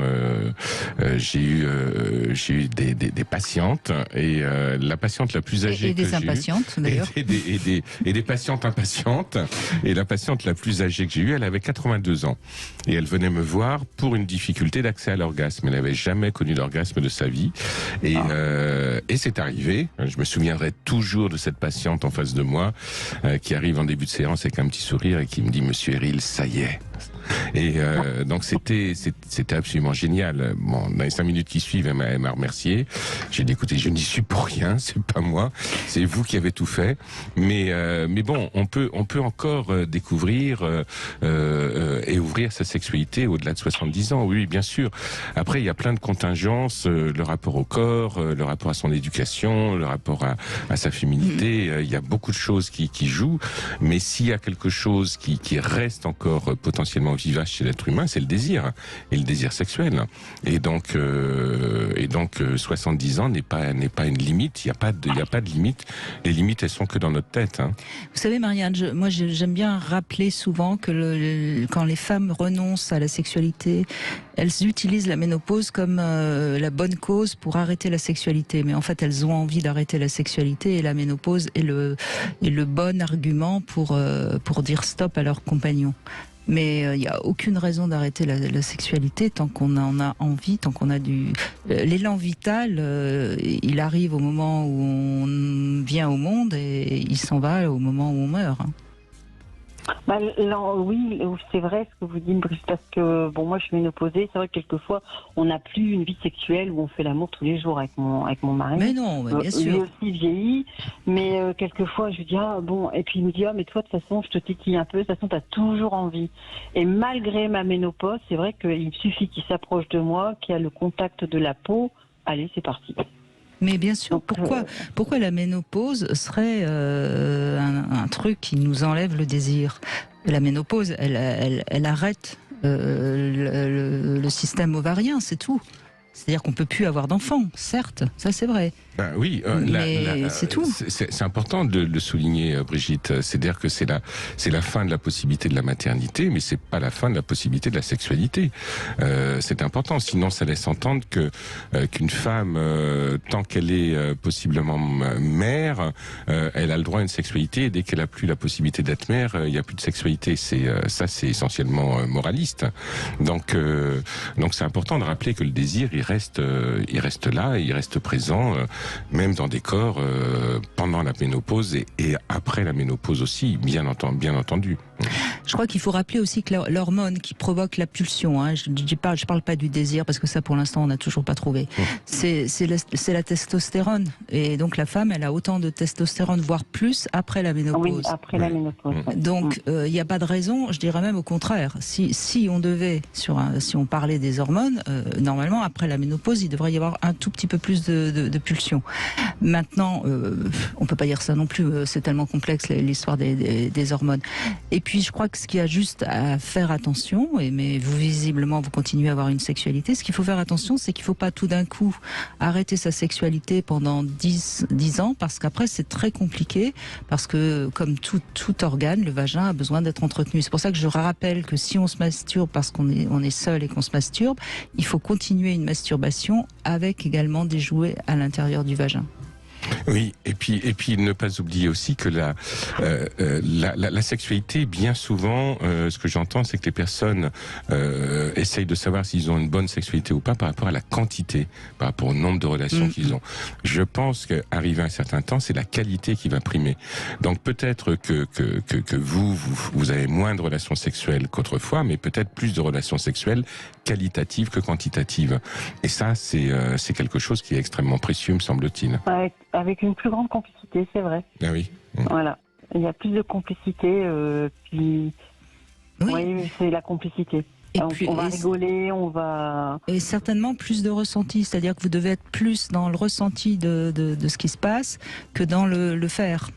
j'ai eu des patientes et la patiente la plus âgée et des impatientes d'ailleurs et des patientes impatientes et la patiente la plus âgée que j'ai eue, elle avait 82 ans et elle venait me voir pour une difficulté d'accès à l'orgasme. Elle n'avait jamais connu d'orgasme de sa vie et c'est arrivé. Je me souviendrai toujours de cette patiente en face de moi qui arrive en début de séance avec un petit sourire et qui me dit: Monsieur Héril, ça y est. Et donc c'était absolument génial. Bon, dans les 5 minutes qui suivent, elle m'a remercié. J'ai dit: écoutez, je n'y suis pour rien, c'est pas moi, c'est vous qui avez tout fait. Mais bon, on peut encore découvrir et ouvrir sa sexualité au-delà de 70 ans. Oui, bien sûr. Après, il y a plein de contingences, le rapport au corps, le rapport à son éducation, le rapport à sa féminité. Il y a beaucoup de choses qui jouent. Mais s'il y a quelque chose qui reste encore potentiellement vivace chez l'être humain, c'est le désir, et le désir sexuel. Et donc 70 ans n'est pas une limite. Il y a pas de limite. Les limites, elles sont que dans notre tête. Hein. Vous savez, Marianne, moi j'aime bien rappeler souvent que quand les femmes renoncent à la sexualité, elles utilisent la ménopause comme la bonne cause pour arrêter la sexualité. Mais en fait, elles ont envie d'arrêter la sexualité et la ménopause est le bon argument pour dire stop à leur compagnon. Mais il n'y a aucune raison d'arrêter la sexualité tant qu'on en a envie, tant qu'on a l'élan vital, il arrive au moment où on vient au monde et il s'en va au moment où on meurt. Oui, c'est vrai ce que vous dites, Brice, parce que moi je suis ménopausée. C'est vrai que quelquefois on n'a plus une vie sexuelle où on fait l'amour tous les jours avec mon mari. Mais non, bien sûr. Lui aussi vieillit, mais quelquefois je lui dis et puis il me dit mais toi de toute façon je te titille un peu, de toute façon t'as toujours envie. Et malgré ma ménopause, c'est vrai qu'il suffit qu'il s'approche de moi, qu'il y a le contact de la peau, allez c'est parti. Mais bien sûr, pourquoi la ménopause serait un truc qui nous enlève le désir? La ménopause, elle arrête le système ovarien, c'est tout. C'est-à-dire qu'on peut plus avoir d'enfants, certes, ça c'est vrai. Ben oui, mais c'est tout. C'est important de le souligner, Brigitte. C'est-à-dire que c'est la fin de la possibilité de la maternité, mais c'est pas la fin de la possibilité de la sexualité. C'est important. Sinon, ça laisse entendre qu'une femme, tant qu'elle est possiblement mère, elle a le droit à une sexualité. Et dès qu'elle a plus la possibilité d'être mère, il n'y a plus de sexualité. C'est essentiellement moraliste. Donc c'est important de rappeler que le désir, il reste là, il reste présent. Même dans des corps pendant la ménopause et après la ménopause aussi, bien entendu. Je crois qu'il faut rappeler aussi que l'hormone qui provoque la pulsion, hein, je parle pas du désir parce que ça pour l'instant on n'a toujours pas trouvé, c'est la testostérone. Et donc la femme, elle a autant de testostérone, voire plus, après la ménopause. Oui, après la ménopause. Donc il n'y a pas de raison, je dirais même au contraire. Si on devait, si on parlait des hormones, normalement après la ménopause, il devrait y avoir un tout petit peu plus de pulsion. Maintenant, on peut pas dire ça non plus, c'est tellement complexe l'histoire des hormones. Et puis je crois que ce qu'il y a juste à faire attention, mais vous visiblement vous continuez à avoir une sexualité, ce qu'il faut faire attention, c'est qu'il faut pas tout d'un coup arrêter sa sexualité pendant 10 ans, parce qu'après c'est très compliqué, parce que comme tout organe, le vagin a besoin d'être entretenu. C'est pour ça que je rappelle que si on se masturbe parce qu'on est seul et qu'on se masturbe, il faut continuer une masturbation avec également des jouets à l'intérieur du vagin. Oui, et puis ne pas oublier aussi que la sexualité, bien souvent, ce que j'entends, c'est que les personnes essayent de savoir s'ils ont une bonne sexualité ou pas par rapport à la quantité, par rapport au nombre de relations qu'ils ont. Je pense qu'arrivé à un certain temps, c'est la qualité qui va primer. Donc peut-être que vous avez moins de relations sexuelles qu'autrefois, mais peut-être plus de relations sexuelles qualitatives que quantitatives. Et ça, c'est quelque chose qui est extrêmement précieux, me semble-t-il. Ouais, avec une plus grande complicité, c'est vrai. Ah oui. Voilà. Il y a plus de complicité, puis... Oui, c'est la complicité. Et on va rigoler, on va... Et certainement plus de ressenti, c'est-à-dire que vous devez être plus dans le ressenti de ce qui se passe que dans le faire.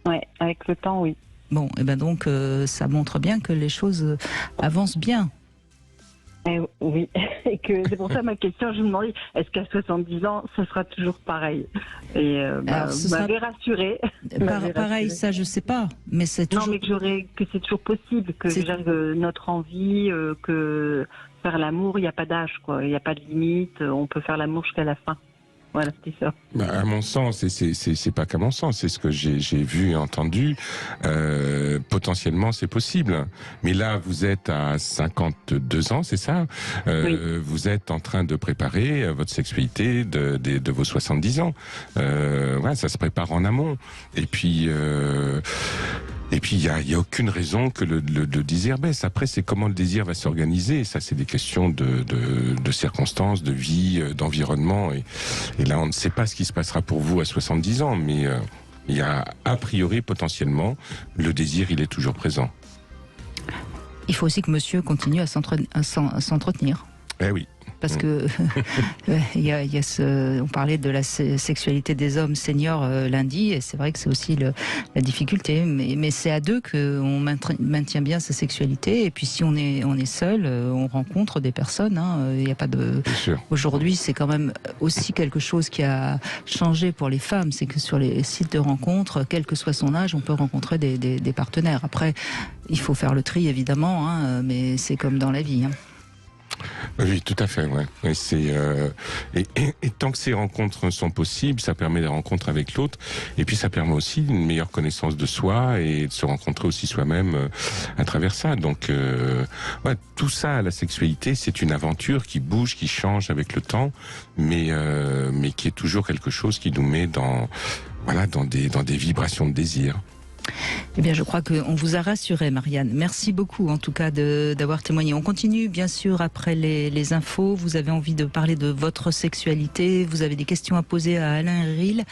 Ouais, avec le temps, oui. Bon, et ben donc ça montre bien que les choses avancent bien. Oui, et que c'est pour ça ma question, je me demandais, est-ce qu'à 70 ans, ce sera toujours pareil? Et vous m'avez rassuré. Pareil, ça je sais pas, mais c'est toujours... Non, mais que c'est toujours possible, que notre envie, que faire l'amour, il n'y a pas d'âge, quoi, il n'y a pas de limite, on peut faire l'amour jusqu'à la fin. Voilà, c'était ça. À mon sens, c'est pas qu'à mon sens, c'est ce que j'ai vu et entendu. Potentiellement, c'est possible. Mais là, vous êtes à 52 ans, c'est ça? Oui. Vous êtes en train de préparer votre sexualité de vos 70 ans. Ouais, ça se prépare en amont. Et puis il y a aucune raison que le désir baisse. Après, c'est comment le désir va s'organiser. Ça, c'est des questions de circonstances, de vie, d'environnement. Et là, on ne sait pas ce qui se passera pour vous à 70 ans, mais il y a a priori, potentiellement, le désir, il est toujours présent. Il faut aussi que monsieur continue à s'entretenir. Eh oui. Parce que on parlait de la sexualité des hommes seniors lundi, et c'est vrai que c'est aussi la difficulté. Mais c'est à deux qu'on maintient bien sa sexualité. Et puis si on est seul, on rencontre des personnes. Il y a pas de. Aujourd'hui, c'est quand même aussi quelque chose qui a changé pour les femmes, c'est que sur les sites de rencontres, quel que soit son âge, on peut rencontrer des partenaires. Après, il faut faire le tri évidemment, mais c'est comme dans la vie. Oui, tout à fait. Ouais. Et tant que ces rencontres sont possibles, ça permet des rencontres avec l'autre, et puis ça permet aussi une meilleure connaissance de soi et de se rencontrer aussi soi-même à travers ça. Donc, tout ça, la sexualité, c'est une aventure qui bouge, qui change avec le temps, mais qui est toujours quelque chose qui nous met dans des vibrations de désir. Eh bien, je crois qu'on vous a rassuré, Marianne. Merci beaucoup, en tout cas, d'avoir témoigné. On continue, bien sûr, après les infos. Vous avez envie de parler de votre sexualité. Vous avez des questions à poser à Alain Héril.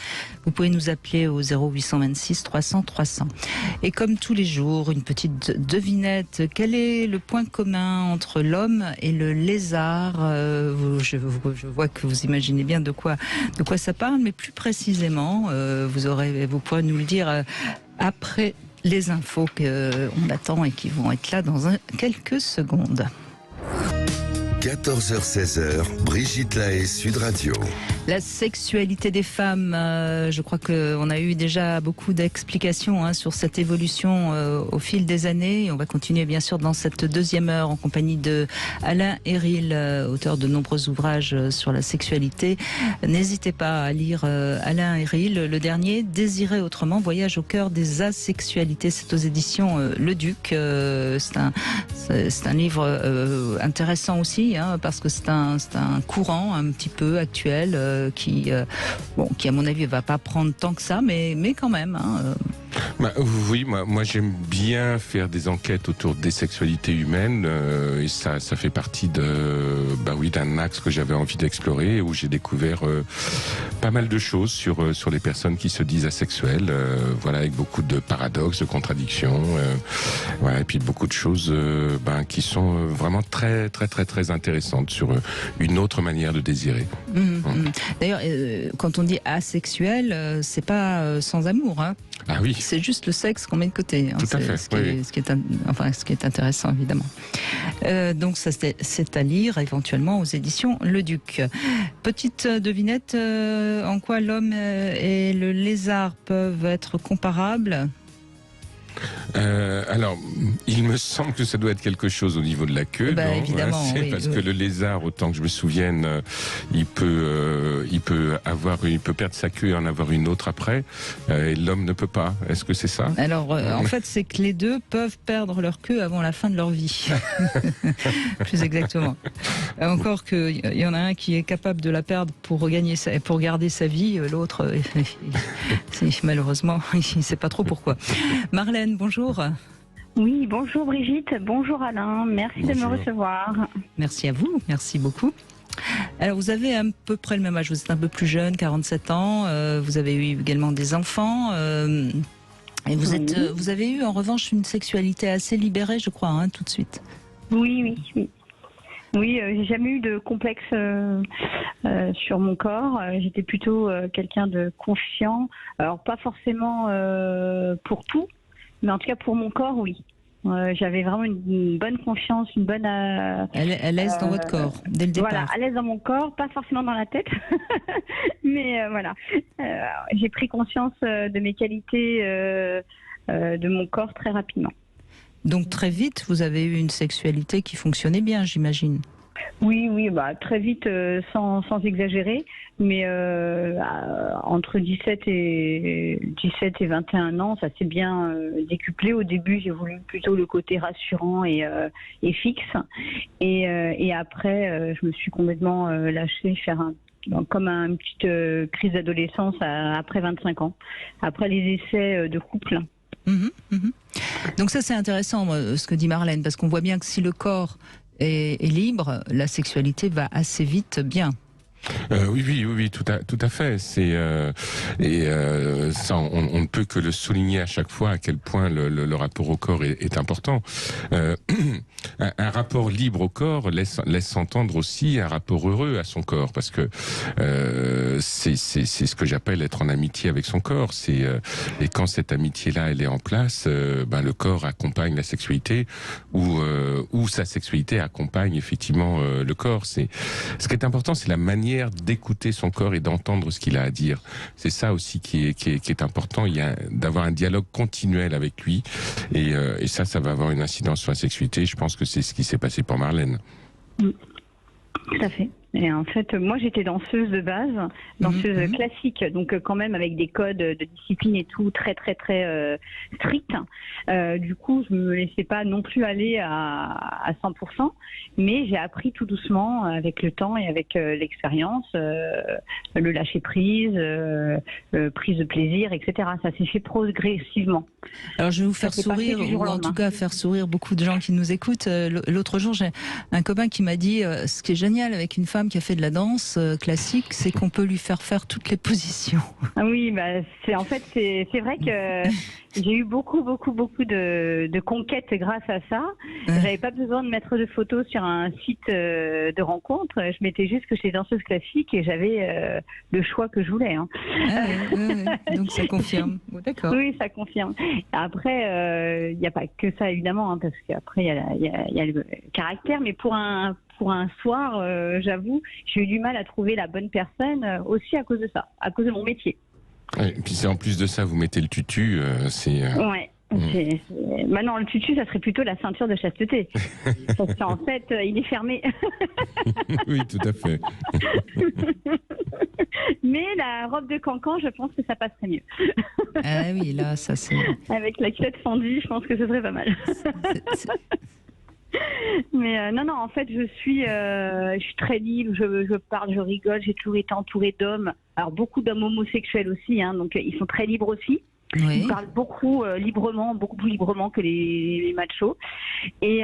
Vous pouvez nous appeler au 0826 300 300. Et comme tous les jours, une petite devinette. Quel est le point commun entre l'homme et le lézard? Je vois que vous imaginez bien de quoi ça parle, mais plus précisément, vous pourrez nous le dire après les infos qu'on attend et qui vont être là dans quelques secondes. 14h-16h, Brigitte Lahaie, Sud Radio. La sexualité des femmes, je crois qu'on a eu déjà beaucoup d'explications sur cette évolution au fil des années. Et on va continuer bien sûr dans cette deuxième heure en compagnie de Alain Héril, auteur de nombreux ouvrages sur la sexualité. N'hésitez pas à lire Alain Héril, le dernier, Désirer autrement, voyage au cœur des asexualités. C'est aux éditions Le Duc. C'est un livre intéressant aussi, parce que c'est un courant un petit peu actuel qui à mon avis va pas prendre tant que ça, mais quand même. Oui, moi j'aime bien faire des enquêtes autour des sexualités humaines et ça fait partie d'un axe que j'avais envie d'explorer, où j'ai découvert pas mal de choses sur les personnes qui se disent asexuelles, avec beaucoup de paradoxes, de contradictions, et puis beaucoup de choses qui sont vraiment très très très très intéressantes sur une autre manière de désirer. D'ailleurs, quand on dit asexuel, c'est pas sans amour, Ah oui. C'est juste le sexe qu'on met de côté. Tout à fait. Ce qui est intéressant, évidemment. Donc, ça, c'est à lire éventuellement aux éditions Le Duc. Petite devinette, en quoi l'homme et le lézard peuvent être comparables ? Alors, il me semble que ça doit être quelque chose au niveau de la queue. Évidemment, parce que le lézard, autant que je me souvienne, il peut perdre sa queue et en avoir une autre après. Et l'homme ne peut pas. Est-ce que c'est ça? Alors, en fait, c'est que les deux peuvent perdre leur queue avant la fin de leur vie. Plus exactement. Encore qu'il y en a un qui est capable de la perdre pour garder sa vie, l'autre, malheureusement, il ne sait pas trop pourquoi. Marlène, bonjour. Oui, bonjour Brigitte, bonjour Alain, merci de me recevoir. Merci à vous, merci beaucoup. Alors vous avez à peu près le même âge, vous êtes un peu plus jeune, 47 ans, vous avez eu également des enfants, et vous avez eu en revanche une sexualité assez libérée, je crois, tout de suite. Oui. Oui, j'ai jamais eu de complexe sur mon corps. J'étais plutôt quelqu'un de confiant. Alors pas forcément pour tout, mais en tout cas pour mon corps, oui. J'avais vraiment une bonne confiance, une bonne... à l'aise dans votre corps, dès le départ. Voilà, à l'aise dans mon corps, pas forcément dans la tête. Mais voilà, j'ai pris conscience de mes qualités, de mon corps très rapidement. Donc très vite, vous avez eu une sexualité qui fonctionnait bien, j'imagine. Oui, très vite, sans exagérer, mais entre 17 et 21 ans, ça s'est bien décuplé. Au début, j'ai voulu plutôt le côté rassurant et fixe, et après, je me suis complètement lâchée, faire comme une petite crise d'adolescence après 25 ans, après les essais de couple. Donc ça, c'est intéressant, ce que dit Marlène, parce qu'on voit bien que si le corps est libre, la sexualité va assez vite bien. Oui, tout à fait. Ça, on ne peut que le souligner à chaque fois à quel point le rapport au corps est important. Un rapport libre au corps laisse entendre aussi un rapport heureux à son corps, parce que c'est ce que j'appelle être en amitié avec son corps. Et quand cette amitié-là elle est en place, le corps accompagne la sexualité, ou sa sexualité accompagne effectivement le corps. Ce qui est important, c'est la manière d'écouter son corps et d'entendre ce qu'il a à dire. C'est ça aussi qui est important. Il y a d'avoir un dialogue continuel avec lui, et ça va avoir une incidence sur la sexualité. Je pense que c'est ce qui s'est passé pour Marlène. Tout à fait. Et en fait, moi, j'étais danseuse de base, danseuse classique, donc quand même avec des codes de discipline et tout très, très, très stricts. Du coup, je me laissais pas non plus aller à 100%, mais j'ai appris tout doucement avec le temps et avec l'expérience, le lâcher prise, prise de plaisir, etc. Ça s'est fait progressivement. Alors, je vais vous faire sourire, ou en tout cas faire sourire beaucoup de gens qui nous écoutent. L'autre jour, j'ai un copain qui m'a dit ce qui est génial avec une femme qui a fait de la danse classique, c'est qu'on peut lui faire toutes les positions. Ah oui, bah, c'est vrai que j'ai eu beaucoup de conquêtes grâce à ça. J'avais pas besoin de mettre de photos sur un site de rencontre. Je mettais juste que j'étais danseuse classique et j'avais le choix que je voulais. Hein. Donc ça confirme. D'accord. Oui, ça confirme. Après, il n'y a pas que ça évidemment, hein, parce qu'après il y a le caractère, mais pour un soir, j'avoue, j'ai eu du mal à trouver la bonne personne aussi à cause de ça, à cause de mon métier. Et puis c'est en plus de ça, vous mettez le tutu, c'est... Ouais. Maintenant, le tutu, ça serait plutôt la ceinture de chasteté. Parce qu'en fait, il est fermé. Oui, tout à fait. Mais la robe de cancan, je pense que ça passerait mieux. Ah oui, là, ça c'est... Avec la culotte fendue, je pense que ce serait pas mal. Mais non, en fait, je suis très libre, je parle, je rigole, j'ai toujours été entourée d'hommes. Alors, beaucoup d'hommes homosexuels aussi, hein, donc ils sont très libres aussi. Oui. Ils parlent beaucoup librement, beaucoup plus librement que les machos. Et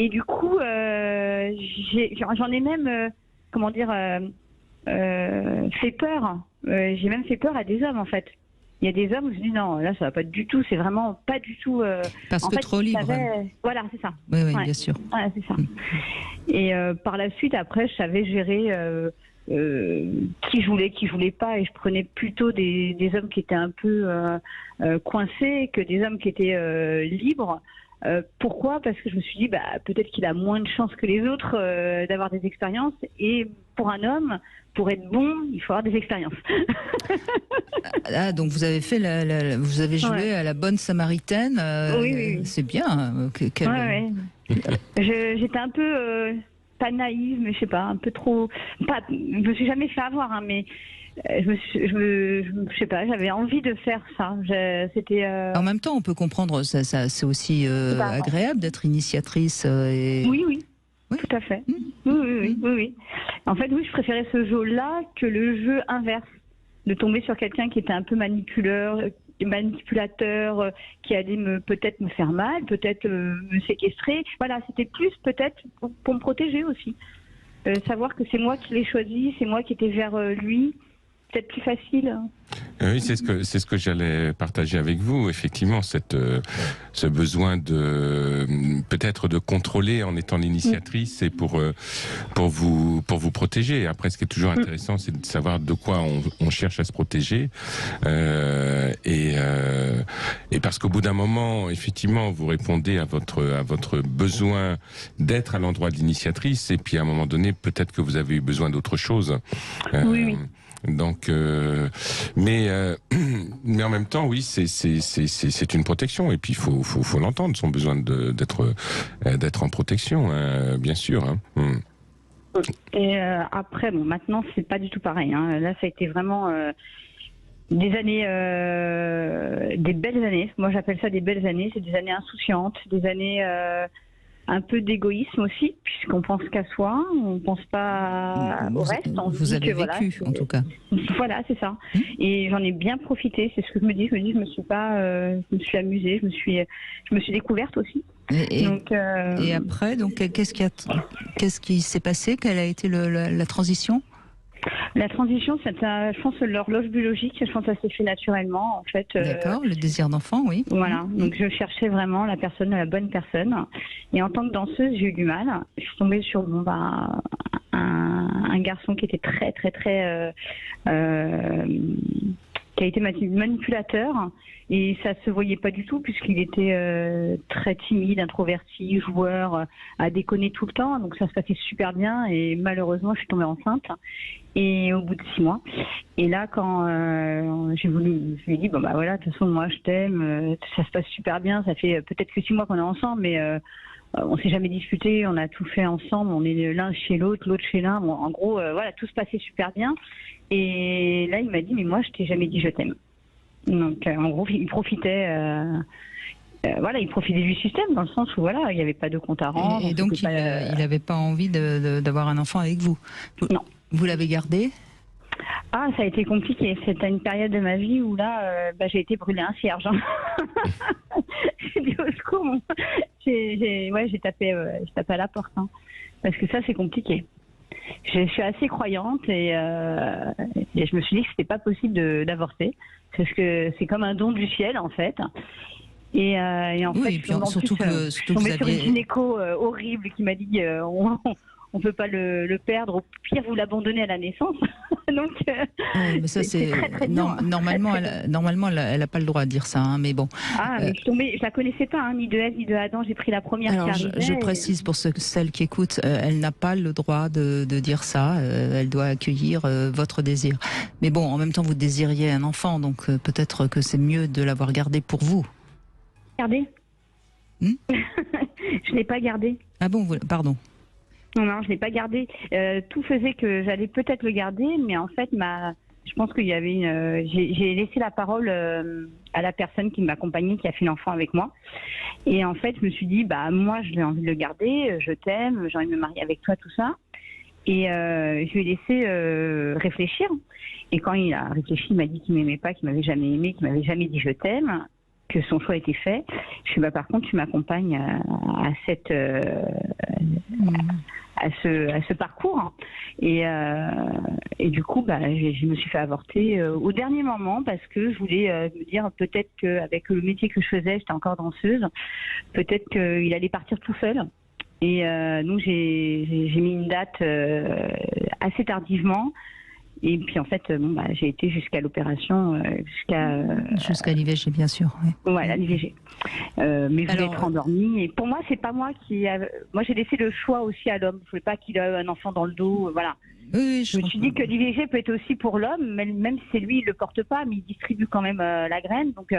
du coup, j'en ai même, fait peur. J'ai même fait peur à des hommes, en fait. Il y a des hommes où je dis non, là ça va pas du tout, c'est vraiment pas du tout. Parce que trop libre. Voilà, c'est ça. Oui, ouais. Bien sûr. Ouais, c'est ça. Et par la suite, après, je savais gérer qui je voulais pas, et je prenais plutôt des hommes qui étaient un peu coincés que des hommes qui étaient libres. Pourquoi ? Parce que je me suis dit, peut-être qu'il a moins de chances que les autres d'avoir des expériences. Et pour un homme, pour être bon, il faut avoir des expériences. Ah, donc vous avez fait vous avez joué à la bonne Samaritaine. Oui. C'est bien. J'étais un peu pas naïve, mais je sais pas, un peu trop. Je me suis jamais fait avoir, hein, mais. Je sais pas, j'avais envie de faire ça. C'était. En même temps, on peut comprendre, ça c'est aussi agréable d'être initiatrice. Oui, tout à fait. Oui. En fait, oui, je préférais ce jeu-là que le jeu inverse, de tomber sur quelqu'un qui était un peu manipulateur, qui allait peut-être me faire mal, peut-être me séquestrer. Voilà, c'était plus peut-être pour me protéger aussi. Savoir que c'est moi qui l'ai choisi, c'est moi qui étais vers lui. Peut-être plus facile. Oui, c'est ce que j'allais partager avec vous. Effectivement, ce besoin de peut-être de contrôler en étant l'initiatrice et pour vous protéger. Après, ce qui est toujours intéressant, c'est de savoir de quoi on cherche à se protéger. Et parce qu'au bout d'un moment, effectivement, vous répondez à votre besoin d'être à l'endroit de l'initiatrice. Et puis à un moment donné, peut-être que vous avez eu besoin d'autre chose. Oui. Donc, mais en même temps, oui, c'est une protection, et puis il faut l'entendre, son besoin d'être en protection, hein, bien sûr. Hein. Et après, maintenant, c'est pas du tout pareil. Hein. Là, ça a été vraiment des années, des belles années. Moi, j'appelle ça des belles années. C'est des années insouciantes, des années un peu d'égoïsme aussi, puisqu'on pense qu'à soi, on pense pas au reste. Vous avez vécu, en tout cas. Voilà, c'est ça. Et j'en ai bien profité. C'est ce que je me dis. Je me suis amusée. Je me suis découverte aussi. Et après, donc, qu'est-ce qui s'est passé ? Quelle a été la transition ? La transition, c'est, je pense, l'horloge biologique. Je pense que ça s'est fait naturellement, en fait. D'accord, le désir d'enfant, oui. Voilà, donc je cherchais vraiment la bonne personne. Et en tant que danseuse, j'ai eu du mal. Je suis tombée sur un garçon qui était très, très, très... qui a été manipulateur. Et ça se voyait pas du tout, puisqu'il était très timide, introverti, joueur, à déconner tout le temps. Donc ça se passait super bien, et malheureusement je suis tombée enceinte, et au bout de 6 mois. Et là, quand je lui ai dit, voilà, de toute façon moi je t'aime, ça se passe super bien, ça fait peut-être que 6 mois qu'on est ensemble, mais on s'est jamais disputé, on a tout fait ensemble, on est l'un chez l'autre, l'autre chez l'un. Bon, en gros, voilà, tout se passait super bien. Et là, il m'a dit, mais moi, je t'ai jamais dit je t'aime. Donc, en gros, il profitait. Voilà, il profitait du système dans le sens où voilà, il n'y avait pas de compte à rendre. Et donc, il n'avait pas envie d'avoir un enfant avec vous. Non. Vous l'avez gardé? Ah, ça a été compliqué. C'était une période de ma vie où là, j'ai été brûlée un cierge. J'ai dit au secours. J'ai tapé à la porte. Hein. Parce que ça, c'est compliqué. Je suis assez croyante et je me suis dit que c'était pas possible d'avorter. Parce que c'est comme un don du ciel, en fait. Et en fait, et puis surtout je suis tombée sur une gynéco horrible qui m'a dit on peut pas le perdre, au pire vous l'abandonnez à la naissance. Donc mais ça c'est très dur. Normalement elle a pas le droit de dire ça, hein, mais bon. Mais je la connaissais pas, hein, ni de Ève ni de Adam, j'ai pris la première qui arrivait. Je précise pour celles qui écoutent, elle n'a pas le droit de dire ça, elle doit accueillir votre désir. Mais bon, en même temps vous désiriez un enfant, donc peut-être que c'est mieux de l'avoir gardé pour vous. Gardé Je l'ai pas gardé. Ah bon, pardon. Non, je l'ai pas gardé. Tout faisait que j'allais peut-être le garder, mais en fait, je pense qu'il y avait j'ai laissé la parole à la personne qui m'accompagnait, qui a fait l'enfant avec moi. Et en fait, je me suis dit, moi, j'ai envie de le garder, je t'aime, j'ai envie de me marier avec toi, tout ça. Et je lui ai laissé réfléchir. Et quand il a réfléchi, il m'a dit qu'il m'aimait pas, qu'il m'avait jamais aimé, qu'il m'avait jamais dit je t'aime, que son choix était fait. Je suis par contre, tu m'accompagnes à ce parcours. Et du coup, je me suis fait avorter au dernier moment parce que je voulais me dire peut-être qu'avec le métier que je faisais, j'étais encore danseuse, peut-être qu'il allait partir tout seul. Et donc j'ai mis une date assez tardivement. Et puis en fait, j'ai été jusqu'à l'opération, jusqu'à l'IVG, bien sûr. Oui. Voilà, l'IVG. Mais je voulais être endormie. Et pour moi, c'est pas moi moi, j'ai laissé le choix aussi à l'homme. Je voulais pas qu'il ait un enfant dans le dos, voilà. Oui, je me suis dit que l'IVG peut être aussi pour l'homme, même si c'est lui, il le porte pas, mais il distribue quand même la graine. Donc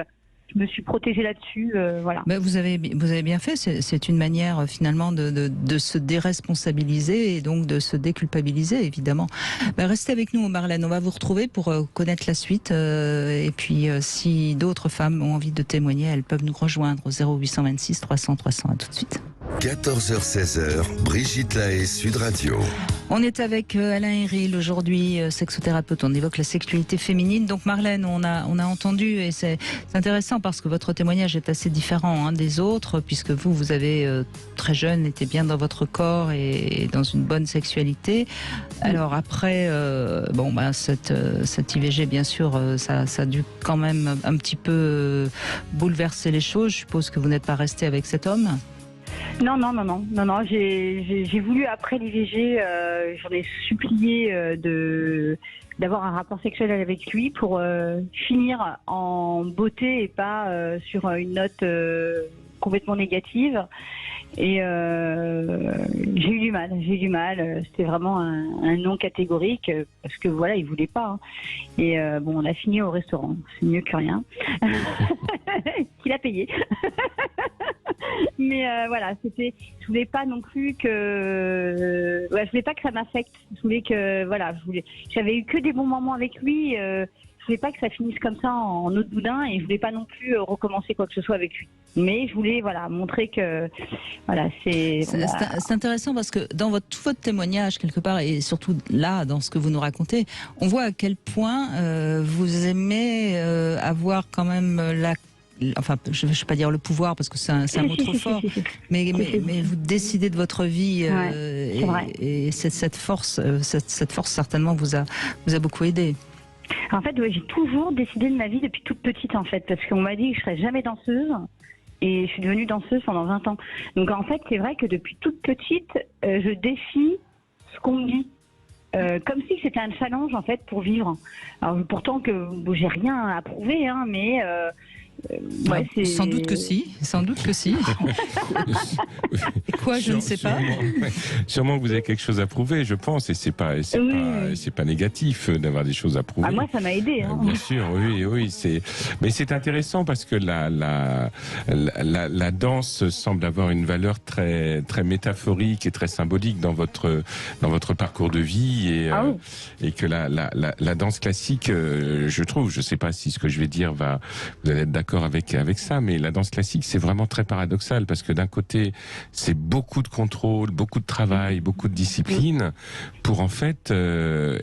je me suis protégée là-dessus, voilà. Mais vous avez bien fait. C'est une manière finalement de se déresponsabiliser et donc de se déculpabiliser, évidemment. Restez avec nous, Marlène. On va vous retrouver pour connaître la suite. Et puis, si d'autres femmes ont envie de témoigner, elles peuvent nous rejoindre au 0826 300 300. À tout de suite. 14h-16h, Brigitte Lahaie, Sud Radio. On est avec Alain Héril aujourd'hui, sexothérapeute. On évoque la sexualité féminine. Donc Marlène, on a entendu, et c'est intéressant parce que votre témoignage est assez différent des autres, puisque vous avez très jeune été bien dans votre corps et dans une bonne sexualité. Alors après, cette IVG, bien sûr, ça a dû quand même un petit peu bouleverser les choses. Je suppose que vous n'êtes pas resté avec cet homme. Non. J'ai voulu, après l'IVG, j'en ai supplié d'avoir un rapport sexuel avec lui pour finir en beauté et pas sur une note complètement négative. Et j'ai eu du mal. C'était vraiment un non catégorique parce que voilà, il voulait pas. Hein. Et on a fini au restaurant. C'est mieux que rien. Qu'il a payé. Mais voilà, je voulais pas non plus que, je voulais pas que ça m'affecte. Je voulais que, j'avais eu que des bons moments avec lui. Je voulais pas que ça finisse comme ça en eau de boudin et je voulais pas non plus recommencer quoi que ce soit avec lui. Mais je voulais montrer que c'est intéressant parce que dans tout votre témoignage quelque part et surtout là dans ce que vous nous racontez, on voit à quel point vous aimez avoir quand même je ne vais pas dire le pouvoir parce que c'est un mot trop fort, mais vous décidez de votre vie et cette force certainement vous a beaucoup aidé. En fait, j'ai toujours décidé de ma vie depuis toute petite, en fait, parce qu'on m'a dit que je serais jamais danseuse, et je suis devenue danseuse pendant 20 ans. Donc, en fait, c'est vrai que depuis toute petite, je défie ce qu'on me dit, comme si c'était un challenge, en fait, pour vivre. Alors, pourtant que j'ai rien à prouver, hein, mais Ouais, sans doute que si, sans doute que si. Quoi, je ne sais pas. Sûrement que vous avez quelque chose à prouver, je pense, et c'est pas négatif d'avoir des choses à prouver. Ah, moi, ça m'a aidé. Hein. Bien sûr, oui, mais c'est intéressant parce que la danse semble avoir une valeur très très métaphorique et très symbolique dans votre parcours de vie et que la danse classique, je trouve, je sais pas si ce que je vais dire vous allez être d'accord avec ça, mais la danse classique, c'est vraiment très paradoxal parce que d'un côté, c'est beaucoup de contrôle, beaucoup de travail, beaucoup de discipline pour en fait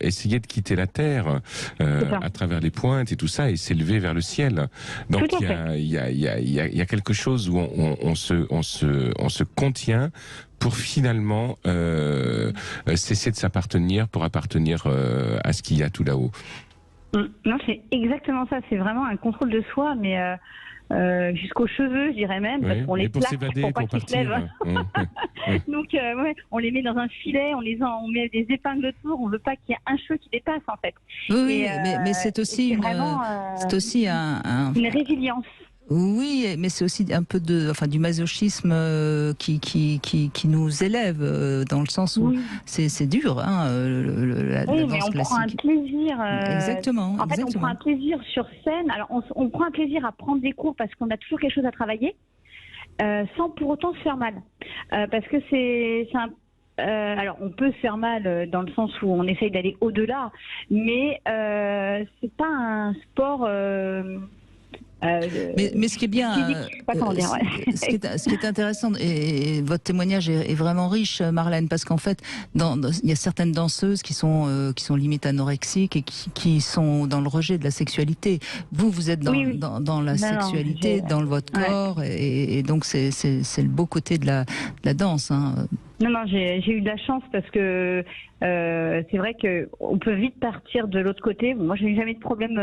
essayer de quitter la terre à travers les pointes et tout ça et s'élever vers le ciel. Donc il y a quelque chose où on se contient pour finalement cesser de s'appartenir pour appartenir à ce qu'il y a tout là-haut. Non, c'est exactement ça. C'est vraiment un contrôle de soi, mais jusqu'aux cheveux, je dirais même, parce qu'on les plaque pour pas qu'ils se lèvent. Donc, on les met dans un filet, on met des épingles autour. On veut pas qu'il y ait un cheveu qui dépasse, en fait. Oui, mais c'est aussi une résilience. Oui, mais c'est aussi un peu du masochisme qui nous élève dans le sens où c'est dur, hein, la danse on classique. Prend un plaisir. Exactement. En fait, on prend un plaisir sur scène. Alors, on prend un plaisir à prendre des cours parce qu'on a toujours quelque chose à travailler, sans pour autant se faire mal, parce que c'est un alors, on peut se faire mal dans le sens où on essaye d'aller au-delà, mais c'est pas un sport. Mais ce qui est bien, ce qui est intéressant, et votre témoignage est vraiment riche, Marlène, parce qu'en fait, il y a certaines danseuses qui sont limite anorexiques et qui sont dans le rejet de la sexualité. Vous êtes dans la sexualité, dans votre corps, et donc c'est le beau côté de la danse. Hein. Non, j'ai eu de la chance parce que c'est vrai qu'on peut vite partir de l'autre côté. Moi, je n'ai jamais eu de problème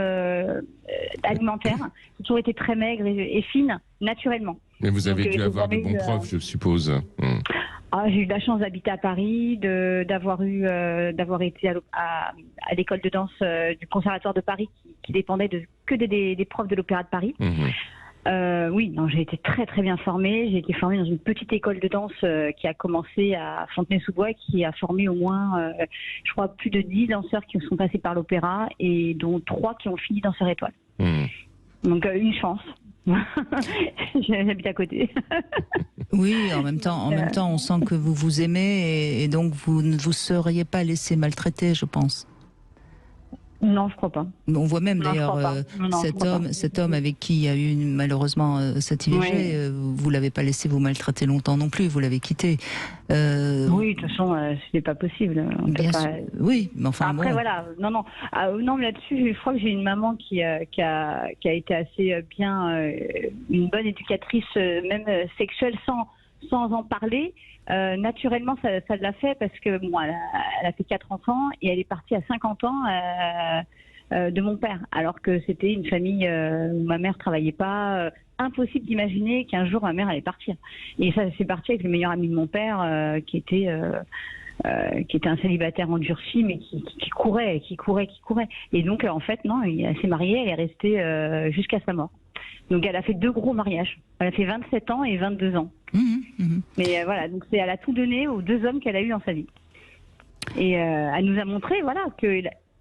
alimentaire. J'ai toujours été très maigre et fine, naturellement. Mais vous avez dû avoir de bons profs, je suppose. J'ai eu de la chance d'habiter à Paris, d'avoir été à l'école de danse du Conservatoire de Paris qui dépendait que des profs de l'Opéra de Paris. J'ai été très très bien formée. J'ai été formée dans une petite école de danse qui a commencé à Fontenay-sous-Bois et qui a formé au moins, je crois, plus de 10 danseurs qui sont passés par l'opéra et dont 3 qui ont fini danseur étoile. Donc une chance. J'habite à côté. Oui, en même temps, on sent que vous vous aimez et donc vous ne vous seriez pas laissé maltraiter, je pense. Non, je crois pas. On voit même d'ailleurs cet homme avec qui il y a eu malheureusement cette IVG, vous l'avez pas laissé vous maltraiter longtemps non plus, vous l'avez quitté. Oui, de toute façon, c'était pas possible. Oui, mais enfin après voilà, non, mais là-dessus, je crois que j'ai une maman qui a été assez bien, une bonne éducatrice, même sexuelle, sans en parler. Naturellement, ça l'a fait parce que elle a fait 4 enfants et elle est partie à 50 ans de mon père, alors que c'était une famille où ma mère travaillait pas. Impossible d'imaginer qu'un jour ma mère allait partir. Et ça, c'est parti avec le meilleur ami de mon père, qui était un célibataire endurci, mais qui courait. Et donc, en fait, non, elle s'est mariée, elle est restée jusqu'à sa mort. Donc elle a fait 2 gros mariages. Elle a fait 27 ans et 22 ans. Mais voilà, donc elle a tout donné aux 2 hommes qu'elle a eu dans sa vie. Et elle nous a montré,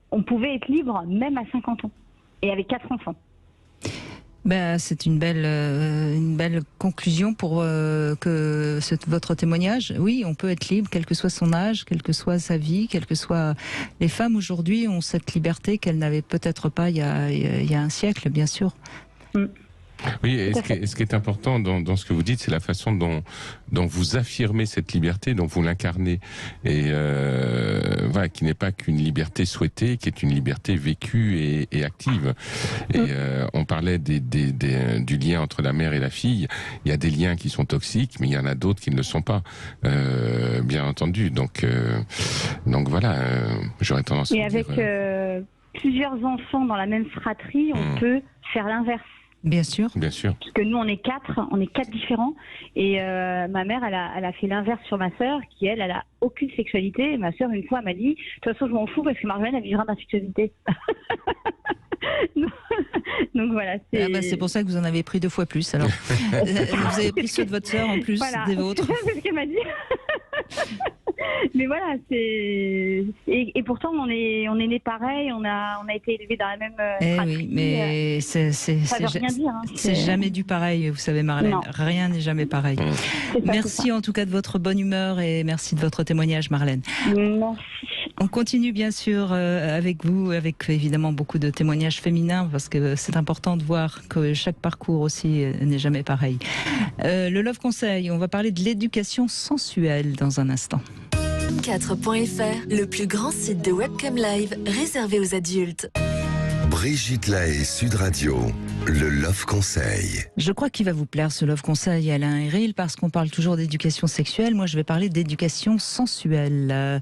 qu'on pouvait être libre même à 50 ans et avec 4 enfants. C'est une belle conclusion pour votre témoignage. Oui, on peut être libre, quel que soit son âge, quelle que soit sa vie, quelle que soit. Les femmes aujourd'hui ont cette liberté qu'elles n'avaient peut-être pas il y a un siècle, bien sûr. Oui, et ce qui est important dans ce que vous dites, c'est la façon dont vous affirmez cette liberté, dont vous l'incarnez, et qui n'est pas qu'une liberté souhaitée, qui est une liberté vécue et active. Et on parlait du lien entre la mère et la fille. Il y a des liens qui sont toxiques, mais il y en a d'autres qui ne le sont pas, bien entendu. Donc voilà, j'aurais tendance à dire... Et avec plusieurs enfants dans la même fratrie, on peut faire l'inverse. Bien sûr. Parce que nous, on est 4 différents. Et ma mère, elle a fait l'inverse sur ma sœur, qui elle a aucune sexualité. Et ma sœur, une fois, m'a dit, de toute façon, je m'en fous parce que Marjolaine, elle vivra ma sexualité. Donc voilà. C'est pour ça que vous en avez pris 2 fois plus. Alors, vous avez pris ceux de votre sœur en plus des vôtres. C'est ce qu'elle m'a dit. Mais voilà, et pourtant on est nés pareil, on a été élevés dans la même fratrie. Oui, mais ça veut rien dire. Hein, c'est jamais du pareil, vous savez, Marlène. Non. Rien n'est jamais pareil. Merci en tout cas de votre bonne humeur et merci de votre témoignage, Marlène. Merci. On continue bien sûr avec vous, avec évidemment beaucoup de témoignages féminins, parce que c'est important de voir que chaque parcours aussi n'est jamais pareil. Le Love Conseil, on va parler de l'éducation sensuelle dans un instant. 4.fr, le plus grand site de webcam live réservé aux adultes. Brigitte Lahaie, Sud Radio, le Love Conseil. Je crois qu'il va vous plaire ce Love Conseil, Alain Héril, parce qu'on parle toujours d'éducation sexuelle. Moi, je vais parler d'éducation sensuelle.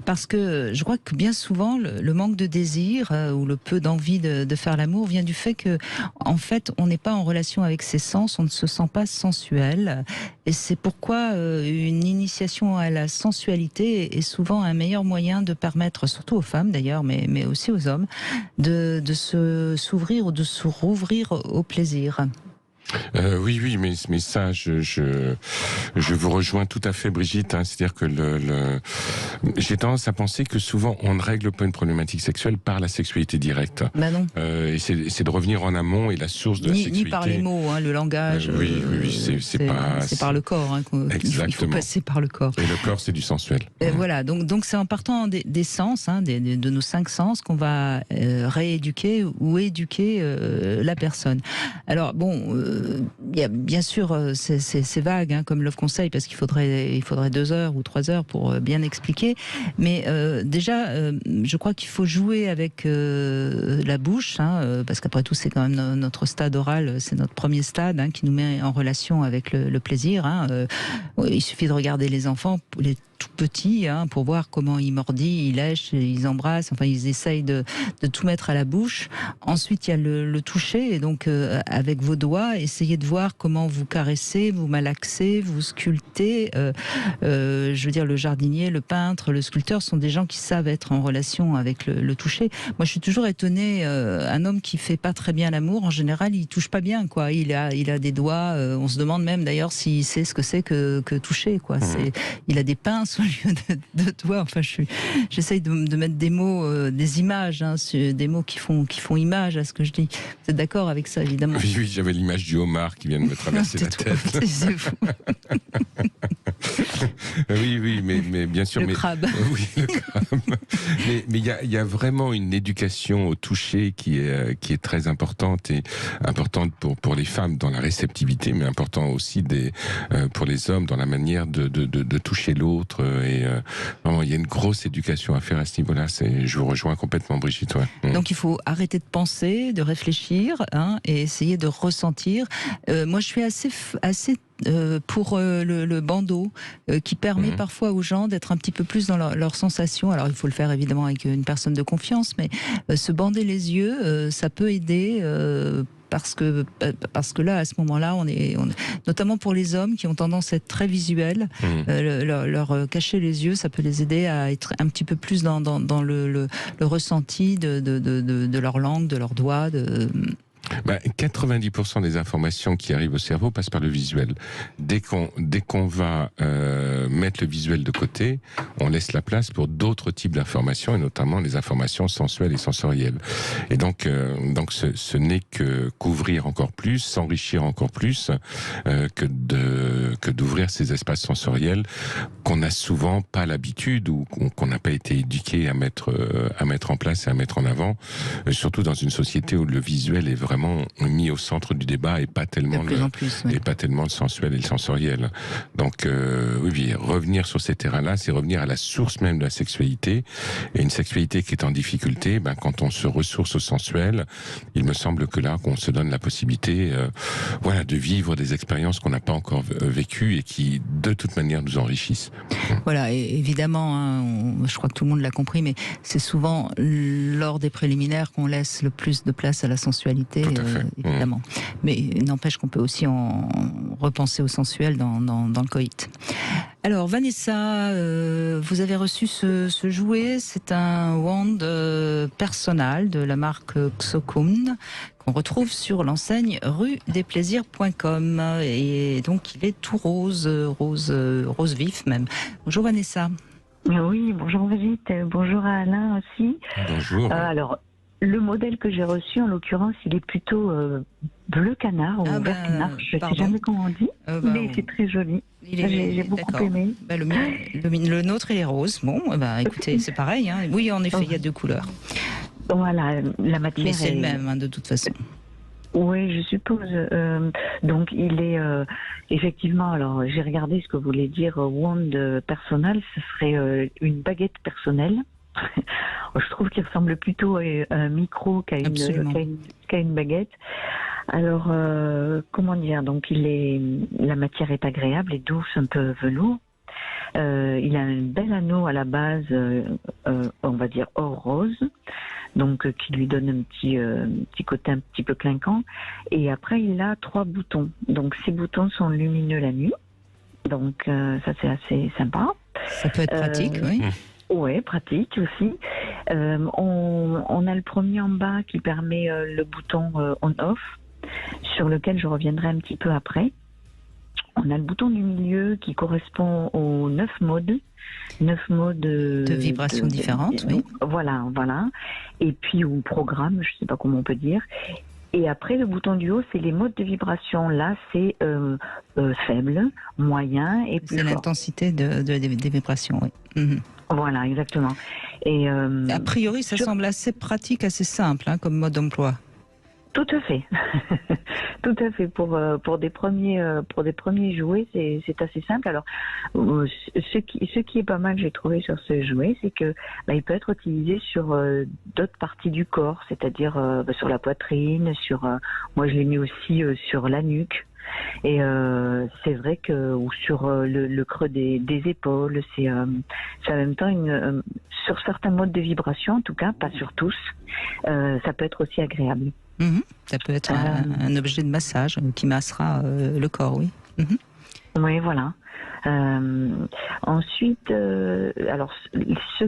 Parce que je crois que bien souvent, le manque de désir ou le peu d'envie de faire l'amour vient du fait que, en fait, on n'est pas en relation avec ses sens, on ne se sent pas sensuel. Et c'est pourquoi une initiation à la sensualité est souvent un meilleur moyen de permettre, surtout aux femmes d'ailleurs, mais aussi aux hommes, de s'ouvrir ou de se rouvrir au plaisir. Oui, mais ça, je vous rejoins tout à fait, Brigitte. Hein, c'est-à-dire que j'ai tendance à penser que souvent on ne règle pas une problématique sexuelle par la sexualité directe. Bah non. Et c'est de revenir en amont et la source de la sexualité. Ni par les mots, hein, le langage. Oui, c'est par le corps. Hein, il faut passer par le corps. Et le corps, c'est du sensuel. Voilà. Donc c'est en partant des sens, hein, de nos 5 sens, qu'on va rééduquer ou éduquer la personne. Alors bon. Il y a, bien sûr, c'est vague hein, comme Love Conseil, parce qu'il faudrait 2 heures ou 3 heures pour bien expliquer. Mais déjà, je crois qu'il faut jouer avec la bouche, hein, parce qu'après tout, c'est quand même notre stade oral, c'est notre premier stade hein, qui nous met en relation avec le plaisir. Hein. Il suffit de regarder les enfants, les tout petits, hein, pour voir comment ils mordillent, ils lèchent, ils embrassent, enfin ils essayent de tout mettre à la bouche. Ensuite il y a le toucher, et donc avec vos doigts, essayez de voir comment vous caressez, vous malaxez, vous sculptez. Je veux dire, le jardinier, le peintre, le sculpteur sont des gens qui savent être en relation avec le toucher. Moi je suis toujours étonnée, un homme qui fait pas très bien l'amour, en général il touche pas bien, quoi. Il a des doigts, on se demande même d'ailleurs s'il sait ce que c'est que toucher, quoi. Il a des pinces au lieu de doigts. Enfin, j'essaye de mettre des mots, des images, hein, des mots qui font image à ce que je dis. Vous êtes d'accord avec ça, évidemment? Oui, j'avais l'image du homard qui vient de me traverser la tête. C'est fou. Oui, mais bien sûr. Le crabe. Oui, le crabe. Mais il y a vraiment une éducation au toucher qui est très importante, et importante pour les femmes dans la réceptivité, mais important aussi pour les hommes dans la manière de toucher l'autre. Et vraiment, il y a une grosse éducation à faire à ce niveau-là. Je vous rejoins complètement, Brigitte. Ouais. Donc il faut arrêter de penser, de réfléchir, hein, et essayer de ressentir. Moi, je suis assez pour le bandeau qui permet parfois aux gens d'être un petit peu plus dans leurs sensations. Alors il faut le faire évidemment avec une personne de confiance, mais se bander les yeux, ça peut aider. Parce que là, à ce moment-là, on est notamment pour les hommes qui ont tendance à être très visuels, leur cacher les yeux, ça peut les aider à être un petit peu plus dans le ressenti de leur langue, de leurs doigts. 90% des informations qui arrivent au cerveau passent par le visuel. Dès qu'on va mettre le visuel de côté, on laisse la place pour d'autres types d'informations, et notamment les informations sensuelles et sensorielles. Et donc ce n'est qu'ouvrir encore plus, s'enrichir encore plus, que d'ouvrir ces espaces sensoriels qu'on n'a souvent pas l'habitude, ou qu'on n'a pas été éduqué à mettre en place et à mettre en avant, surtout dans une société où le visuel est vraiment mis au centre du débat, et pas tellement le sensuel et le sensoriel. Donc oui, revenir sur ces terrains-là, c'est revenir à la source même de la sexualité, et une sexualité qui est en difficulté, quand on se ressource au sensuel, il me semble que là, qu'on se donne la possibilité de vivre des expériences qu'on n'a pas encore vécues et qui de toute manière nous enrichissent. Voilà, et évidemment, hein, je crois que tout le monde l'a compris, mais c'est souvent lors des préliminaires qu'on laisse le plus de place à la sensualité. Évidemment. Mais il n'empêche qu'on peut aussi en repenser au sensuel dans le coït. Alors Vanessa, vous avez reçu ce jouet, c'est un wand personnel de la marque Xokum qu'on retrouve sur l'enseigne ruedesplaisirs.com et donc il est tout rose vif même. Bonjour Vanessa. Oui, bonjour Brigitte, bonjour à Alain aussi. Bonjour. Alors, le modèle que j'ai reçu, en l'occurrence, il est plutôt bleu canard ou vert canard, je ne sais jamais comment on dit, mais c'est très joli. J'ai beaucoup aimé. Le nôtre il est rose. Bon, écoutez, c'est pareil. Hein. Oui, en effet, il y a deux couleurs. Voilà, la matière mais c'est le même, hein, de toute façon. Oui, je suppose. Donc, il est effectivement. Alors, j'ai regardé ce que voulait dire wand personnel. Ce serait une baguette personnelle. Je trouve qu'il ressemble plutôt à un micro qu'à une baguette. Alors, comment dire? Donc, la matière est agréable et douce, un peu velours. Il a un bel anneau à la base, on va dire or rose, donc qui lui donne un petit côté un petit peu clinquant. Et après, il a 3 boutons. Donc, ces boutons sont lumineux la nuit. Donc, ça c'est assez sympa. Ça peut être pratique, oui. Oui, pratique aussi. On a le premier en bas qui permet le bouton on-off, sur lequel je reviendrai un petit peu après. On a le bouton du milieu qui correspond aux 9 modes. 9 modes de vibrations différentes, oui. Voilà. Et puis, ou programme, je ne sais pas comment on peut dire. Et après, le bouton du haut, c'est les modes de vibration. Là, c'est faible, moyen et plus fort. C'est l'intensité des vibrations, oui. Mhm. Voilà, exactement. Et a priori, ça semble assez pratique, assez simple, hein, comme mode d'emploi. Tout à fait. Tout à fait. Pour des premiers jouets, c'est assez simple. Alors, ce qui est pas mal, j'ai trouvé sur ce jouet, c'est que il peut être utilisé sur d'autres parties du corps, c'est-à-dire sur la poitrine, moi je l'ai mis aussi sur la nuque. Et c'est vrai que ou sur le creux des épaules, c'est en même temps sur certains modes de vibration, en tout cas, pas sur tous, ça peut être aussi agréable. Mmh. Ça peut être un objet de massage qui massera le corps, oui. Mmh. Oui, voilà. Ensuite, alors ce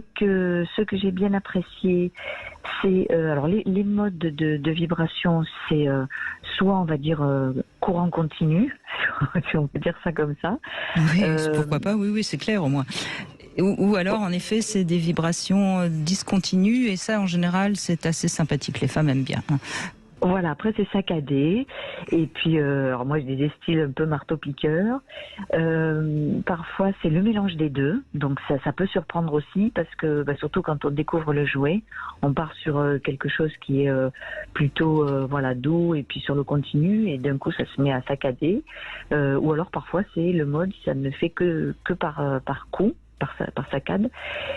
que j'ai bien apprécié, c'est alors les modes de vibration, c'est soit on va dire courant continu, si on peut dire ça comme ça. Oui, pourquoi pas. Oui, c'est clair au moins. Ou alors, en effet, c'est des vibrations discontinues et ça, en général, c'est assez sympathique. Les femmes aiment bien. Voilà, après c'est saccadé et puis alors moi j'ai des styles un peu marteau-piqueur. Parfois c'est le mélange des deux, donc ça peut surprendre aussi parce que surtout quand on découvre le jouet, on part sur quelque chose qui est plutôt doux et puis sur le continu et d'un coup ça se met à saccader. Ou alors parfois c'est le mode, ça ne fait que par coup. Par saccade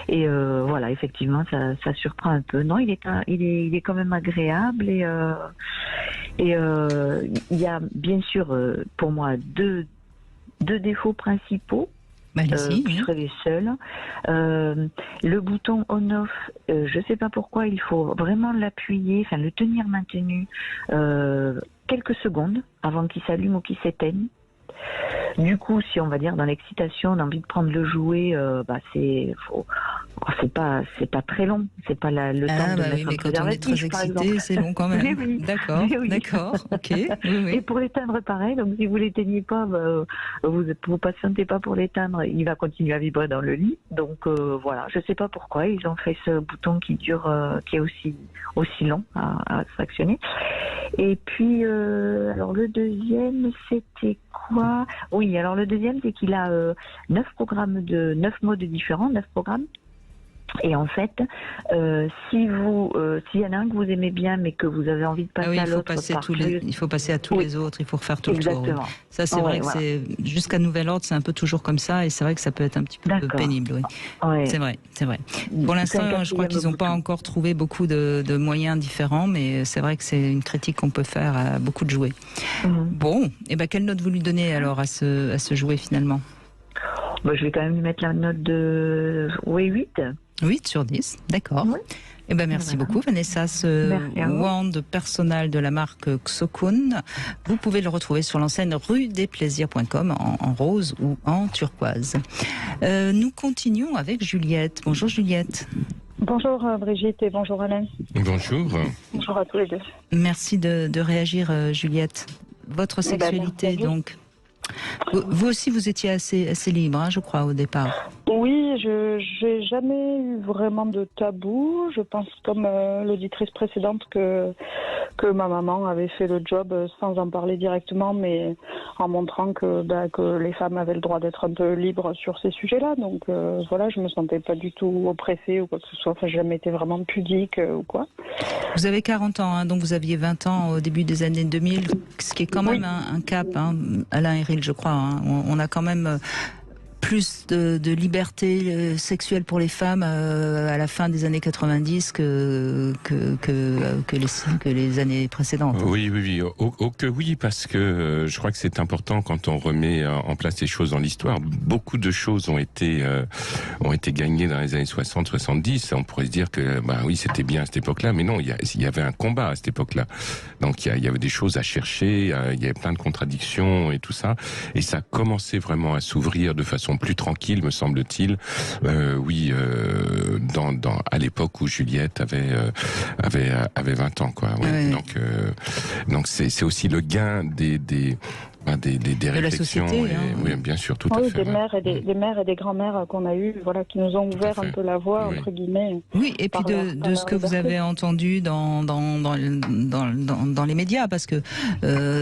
et voilà, effectivement ça surprend un peu. Non, il est quand même agréable et il y a bien sûr pour moi deux défauts principaux. Je serais les seuls. Le bouton on/off, je sais pas pourquoi, il faut vraiment l'appuyer, le tenir maintenu quelques secondes avant qu'il s'allume ou qu'il s'éteigne. Du coup, si on va dire dans l'excitation, on a envie de prendre le jouet, c'est pas très long, c'est pas le temps de mettre mais quand on est très excité, c'est long quand même. Oui. D'accord, ok. Oui. Et pour l'éteindre, pareil. Donc si vous l'éteignez pas, vous patientez pas pour l'éteindre, il va continuer à vibrer dans le lit. Donc voilà, je sais pas pourquoi ils ont fait ce bouton qui est aussi long à fractionner. Et puis alors le deuxième, c'était quoi? Oui, alors le deuxième, c'est qu'il a 9 modes différents, 9 programmes. Et en fait, s'il y en a un que vous aimez bien, mais que vous avez envie de passer à l'autre, il faut passer à tous les autres, il faut refaire tout le tour. Oui. Ça, c'est vrai que c'est jusqu'à nouvel ordre, c'est un peu toujours comme ça, et c'est vrai que ça peut être un petit peu pénible. Oui. Ouais. C'est vrai. Pour l'instant, je crois qu'ils n'ont pas encore trouvé beaucoup de moyens différents, mais c'est vrai que c'est une critique qu'on peut faire à beaucoup de jouets. Bon, et quelle note vous lui donnez alors à ce jouet finalement? Je vais quand même lui mettre la note de 8. 8 sur 10, d'accord. Oui. Eh ben, merci beaucoup Vanessa. Ce wand personal de la marque Xokun, vous pouvez le retrouver sur l'enseigne ruedesplaisirs.com en rose ou en turquoise. Nous continuons avec Juliette. Bonjour Juliette. Bonjour Brigitte et bonjour Alain. Bonjour. Bonjour à tous les deux. Merci de réagir Juliette. Votre sexualité donc. Vous aussi, vous étiez assez libre, hein, je crois, au départ. Oui, je n'ai jamais eu vraiment de tabou. Je pense, comme l'auditrice précédente, que ma maman avait fait le job sans en parler directement, mais en montrant que les femmes avaient le droit d'être un peu libres sur ces sujets-là. Donc voilà, je me sentais pas du tout oppressée ou quoi que ce soit. Enfin, j'ai jamais été vraiment pudique ou quoi. Vous avez 40 ans, hein, donc vous aviez 20 ans au début des années 2000, ce qui est quand même un cap, hein, Alain Héril, je crois. Hein. On a quand même plus de liberté sexuelle pour les femmes à la fin des années 90 que les années précédentes. Oui, oui, parce que je crois que c'est important quand on remet en place les choses dans l'histoire. Beaucoup de choses ont été gagnées dans les années 60-70. On pourrait se dire que oui, c'était bien à cette époque-là, mais non, il y avait un combat à cette époque-là. Donc il y avait des choses à chercher, il y avait plein de contradictions et tout ça, et ça commençait vraiment à s'ouvrir de façon plus tranquille, me semble-t-il. À l'époque où Juliette avait 20 ans, quoi. Ouais. Donc c'est aussi le gain des réflexions, société, oui, bien sûr, tout à fait. Des mères et des grands-mères qu'on a eu, voilà, qui nous ont ouvert un peu la voie, entre guillemets. Oui, et puis de ce que vous avez entendu dans les médias, parce que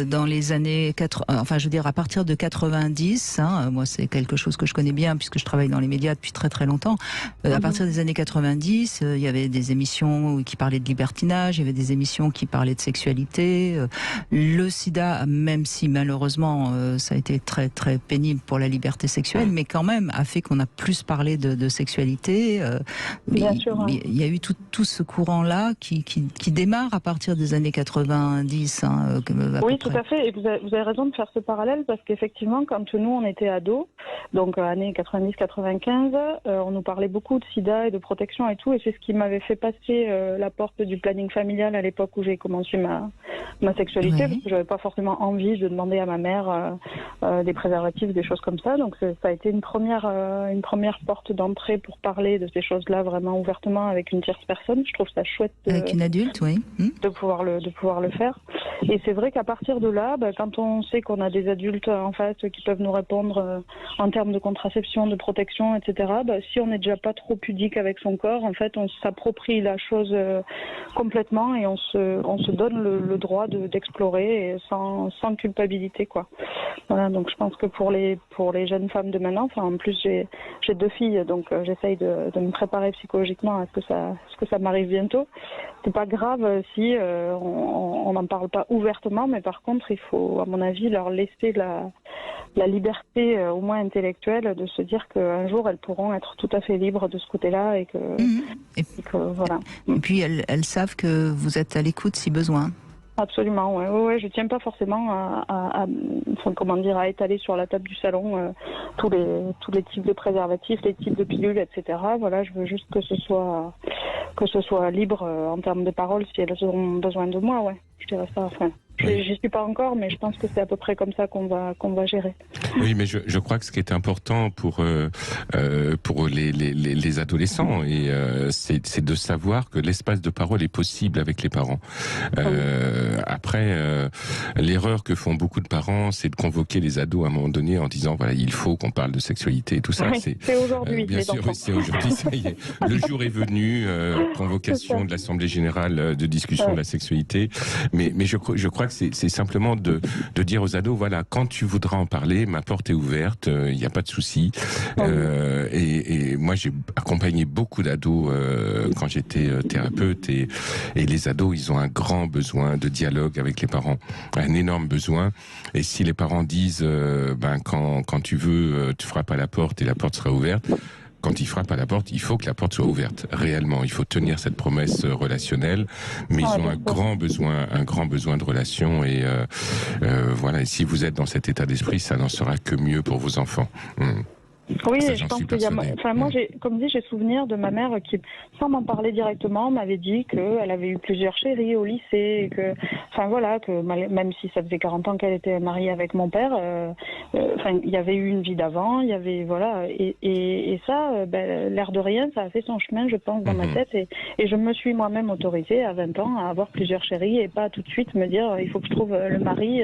dans les années 80, enfin, je veux dire, à partir de 90, moi, c'est quelque chose que je connais bien, puisque je travaille dans les médias depuis très très longtemps. À partir des années 90, il y avait des émissions qui parlaient de libertinage, il y avait des émissions qui parlaient de sexualité. Le sida, même si malheureusement ça a été très très pénible pour la liberté sexuelle, mais quand même a fait qu'on a plus parlé de sexualité. Bien sûr. Il y a eu tout ce courant-là qui démarre à partir des années 90. Oui, tout à fait. Et vous avez raison de faire ce parallèle, parce qu'effectivement, quand nous on était ados, donc années 90-95, on nous parlait beaucoup de sida et de protection et tout, et c'est ce qui m'avait fait passer la porte du planning familial à l'époque où j'ai commencé ma sexualité, parce que j'avais pas forcément envie de demander à ma mère des préservatifs, des choses comme ça. Donc ça a été une première porte d'entrée pour parler de ces choses-là vraiment ouvertement avec une tierce personne. Je trouve ça chouette avec une adulte, oui, de pouvoir le faire. Et c'est vrai qu'à partir de là, quand on sait qu'on a des adultes en face qui peuvent nous répondre en termes de contraception, de protection, etc., si on n'est déjà pas trop pudique avec son corps, en fait, on s'approprie la chose complètement et on se donne le droit d'explorer et sans culpabilité, quoi. Voilà, donc je pense que pour les jeunes femmes de maintenant, enfin en plus j'ai 2 filles, donc j'essaye de me préparer psychologiquement à ce que ça m'arrive bientôt. C'est pas grave si on n'en parle pas ouvertement, mais par contre il faut, à mon avis, leur laisser la liberté au moins intellectuelle de se dire qu'un jour elles pourront être tout à fait libres de ce côté-là et que voilà. Et puis elles savent que vous êtes à l'écoute si besoin. Absolument, ouais. Je tiens pas forcément à étaler sur la table du salon tous les types de préservatifs, les types de pilules, etc. Voilà, je veux juste que ce soit libre en termes de parole si elles ont besoin de moi, ouais. Je dirais ça. Enfin, j'y suis pas encore, mais je pense que c'est à peu près comme ça qu'on va gérer. Oui, mais je crois que ce qui est important pour les adolescents, c'est de savoir que l'espace de parole est possible avec les parents. Après, l'erreur que font beaucoup de parents, c'est de convoquer les ados à un moment donné en disant voilà, il faut qu'on parle de sexualité et tout ça. Oui, c'est aujourd'hui. Bien sûr, c'est aujourd'hui. Ça y est. Le jour est venu, convocation de l'Assemblée générale de discussion de la sexualité. Mais je crois que c'est simplement de dire aux ados voilà, quand tu voudras en parler, ma porte est ouverte, il n'y a pas de souci. Et moi, j'ai accompagné beaucoup d'ados quand j'étais thérapeute, et les ados, ils ont un grand besoin de dialogue avec les parents, un énorme besoin. Et si les parents disent quand tu veux, tu frappes à la porte et la porte sera ouverte. Quand ils frappent à la porte, il faut que la porte soit ouverte. Réellement, il faut tenir cette promesse relationnelle. Mais ils ont un grand besoin de relation. Et voilà. Et si vous êtes dans cet état d'esprit, ça n'en sera que mieux pour vos enfants. Oui, Ça, je j'en pense suis qu'il y a. persuadé. Enfin, moi, comme dit, j'ai souvenir de ma mère qui, sans m'en parler directement, m'avait dit qu'elle avait eu plusieurs chéris au lycée, et que, enfin voilà, que même si ça faisait 40 ans qu'elle était mariée avec mon père, enfin, il y avait eu une vie d'avant, il y avait voilà, et ça, l'air de rien, ça a fait son chemin, je pense, dans ma tête, et je me suis moi-même autorisée à 20 ans à avoir plusieurs chéris et pas tout de suite me dire il faut que je trouve le mari,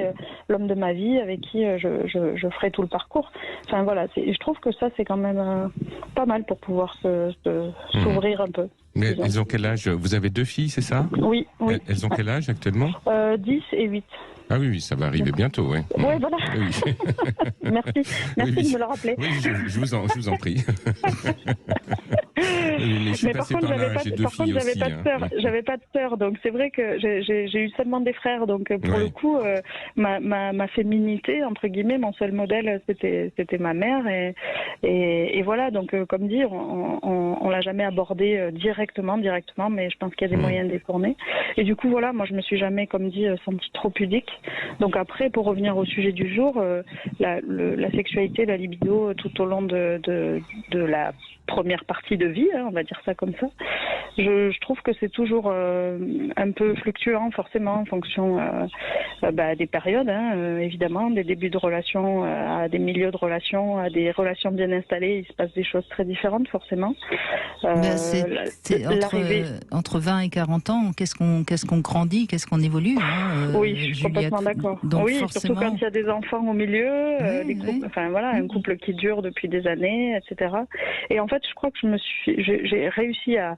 l'homme de ma vie avec qui je ferai tout le parcours. Enfin voilà, je trouve que ça c'est quand même pas mal pour pouvoir s'ouvrir un peu. Mais disons. elles ont quel âge? Vous avez 2 filles, c'est ça? Oui, oui. Elles ont quel âge actuellement? 10 et 8. Ah oui, ça va arriver bientôt, oui. Oui, voilà. Oui. Merci de me le rappeler. Oui, je vous en prie. Mais je suis passé par contre, par là, j'ai 2 filles aussi. J'avais pas de sœur, donc c'est vrai que j'ai eu seulement des frères, donc pour le coup, ma féminité, entre guillemets, mon seul modèle, c'était ma mère, et voilà, donc comme dit, on l'a jamais abordé directement, mais je pense qu'il y a des moyens de détourner. Et du coup, voilà, moi je me suis jamais, comme dit, sentie trop pudique. Donc après, pour revenir au sujet du jour, la sexualité, la libido, tout au long de la première partie de vie, on va dire ça comme ça. Je trouve que c'est toujours un peu fluctuant, forcément, en fonction des périodes, évidemment, des débuts de relations à des milieux de relations, à des relations bien installées, il se passe des choses très différentes, forcément. C'est entre 20 et 40 ans, qu'est-ce qu'on grandit, qu'est-ce qu'on évolue, oui, je suis complètement d'accord. Oui, forcément... surtout quand il y a des enfants au milieu, enfin voilà, un couple qui dure depuis des années, etc. Et en fait, je crois que j'ai réussi à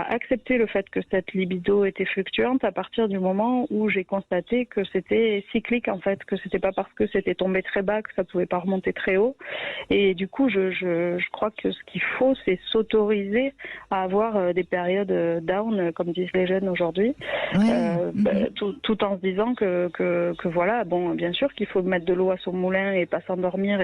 accepter le fait que cette libido était fluctuante à partir du moment où j'ai constaté que c'était cyclique, en fait, que c'était pas parce que c'était tombé très bas que ça pouvait pas remonter très haut. Et du coup, je crois que ce qu'il faut, c'est s'autoriser à avoir des périodes down, comme disent les jeunes aujourd'hui, tout en se disant que voilà, bon, bien sûr qu'il faut mettre de l'eau à son moulin et pas s'endormir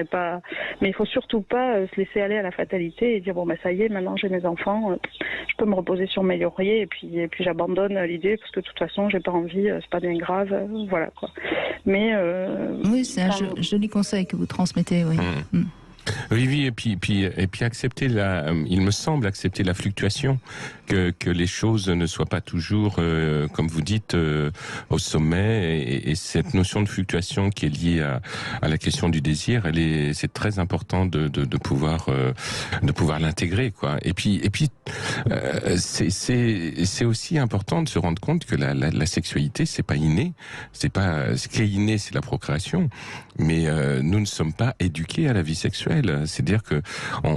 mais il faut surtout pas se laisser aller à la fatalité et dire bon, ça y est, maintenant j'ai mes enfants, je peux me reposer sur mes lauriers et puis j'abandonne l'idée parce que de toute façon j'ai pas envie, c'est pas bien grave, voilà quoi. Mais oui, c'est un joli conseil que vous transmettez, oui. Oui, et puis accepter il me semble accepter la fluctuation, que les choses ne soient pas toujours, comme vous dites, au sommet, et cette notion de fluctuation qui est liée à la question du désir, c'est très important de pouvoir l'intégrer, quoi. Et puis c'est aussi important de se rendre compte que la sexualité, c'est pas inné, ce qui est inné, c'est la procréation, mais nous ne sommes pas éduqués à la vie sexuelle. C'est-à-dire que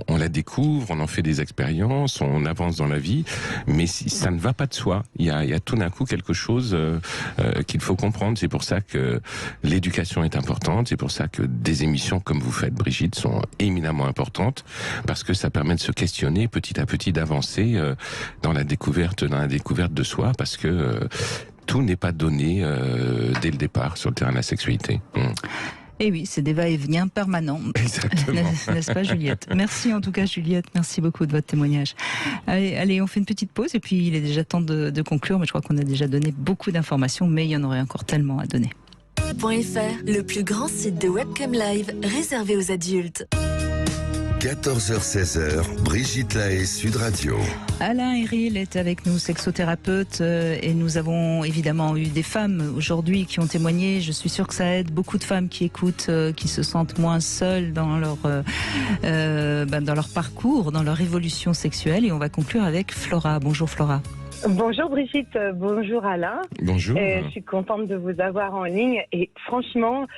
on la découvre, on en fait des expériences, on avance dans la vie, mais ça ne va pas de soi. Il y a tout d'un coup quelque chose qu'il faut comprendre. C'est pour ça que l'éducation est importante. C'est pour ça que des émissions comme vous faites, Brigitte, sont éminemment importantes, parce que ça permet de se questionner petit à petit, d'avancer dans la découverte de soi, parce que tout n'est pas donné dès le départ sur le terrain de la sexualité. Et oui, c'est des va-et-vient permanents. Exactement. N'est-ce pas, Juliette? Merci en tout cas, Juliette. Merci beaucoup de votre témoignage. Allez, on fait une petite pause et puis il est déjà temps de conclure. Mais je crois qu'on a déjà donné beaucoup d'informations, mais il y en aurait encore tellement à donner. .fr, le plus grand site de webcam live réservé aux adultes. 14h-16h, Brigitte Lahaie, Sud Radio. Alain Héril est avec nous, sexothérapeute, et nous avons évidemment eu des femmes aujourd'hui qui ont témoigné. Je suis sûre que ça aide beaucoup de femmes qui écoutent, qui se sentent moins seules dans leur parcours, dans leur évolution sexuelle. Et on va conclure avec Flora. Bonjour Flora. Bonjour Brigitte, bonjour Alain. Bonjour. Je suis contente de vous avoir en ligne et franchement,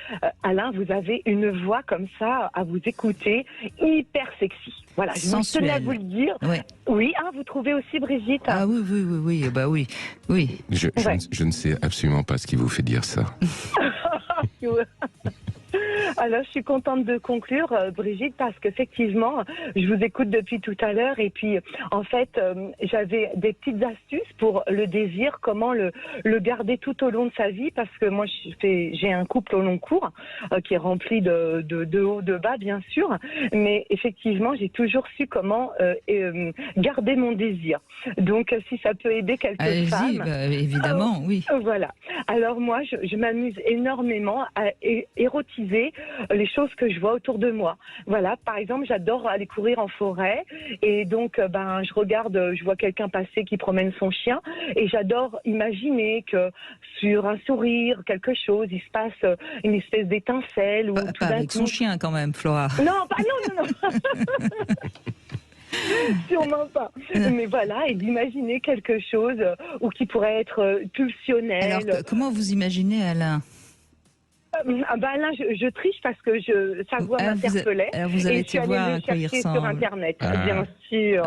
Alain, vous avez une voix comme ça à vous écouter, hyper sexy. Voilà, je tenais à vous le dire. Ouais. Oui, vous trouvez aussi Brigitte? Ah oui, bah oui. Je ne sais absolument pas ce qui vous fait dire ça. Alors, je suis contente de conclure, Brigitte, parce qu'effectivement, je vous écoute depuis tout à l'heure et puis, en fait, j'avais des petites astuces pour le désir, comment le garder tout au long de sa vie, parce que moi, j'ai un couple au long cours qui est rempli de haut, de bas, bien sûr, mais effectivement, j'ai toujours su comment garder mon désir. Donc, si ça peut aider quelques femmes... évidemment, oui. Voilà. Alors moi, je m'amuse énormément à érotiser d'érotiser les choses que je vois autour de moi. Voilà, par exemple, j'adore aller courir en forêt et donc je regarde, je vois quelqu'un passer qui promène son chien et j'adore imaginer que sur un sourire, quelque chose, il se passe une espèce d'étincelle ou tout Pas d'un avec coup... son chien quand même, Flora. Non, non. Sûrement pas. Mais voilà, et d'imaginer quelque chose ou qui pourrait être pulsionnel. Alors, comment vous imaginez Alain ? Alain, je triche parce que sa voix m'interpellait. Vous avez et je suis été voir allée à le quoi il chercher ressemble. sur Internet, bien sûr.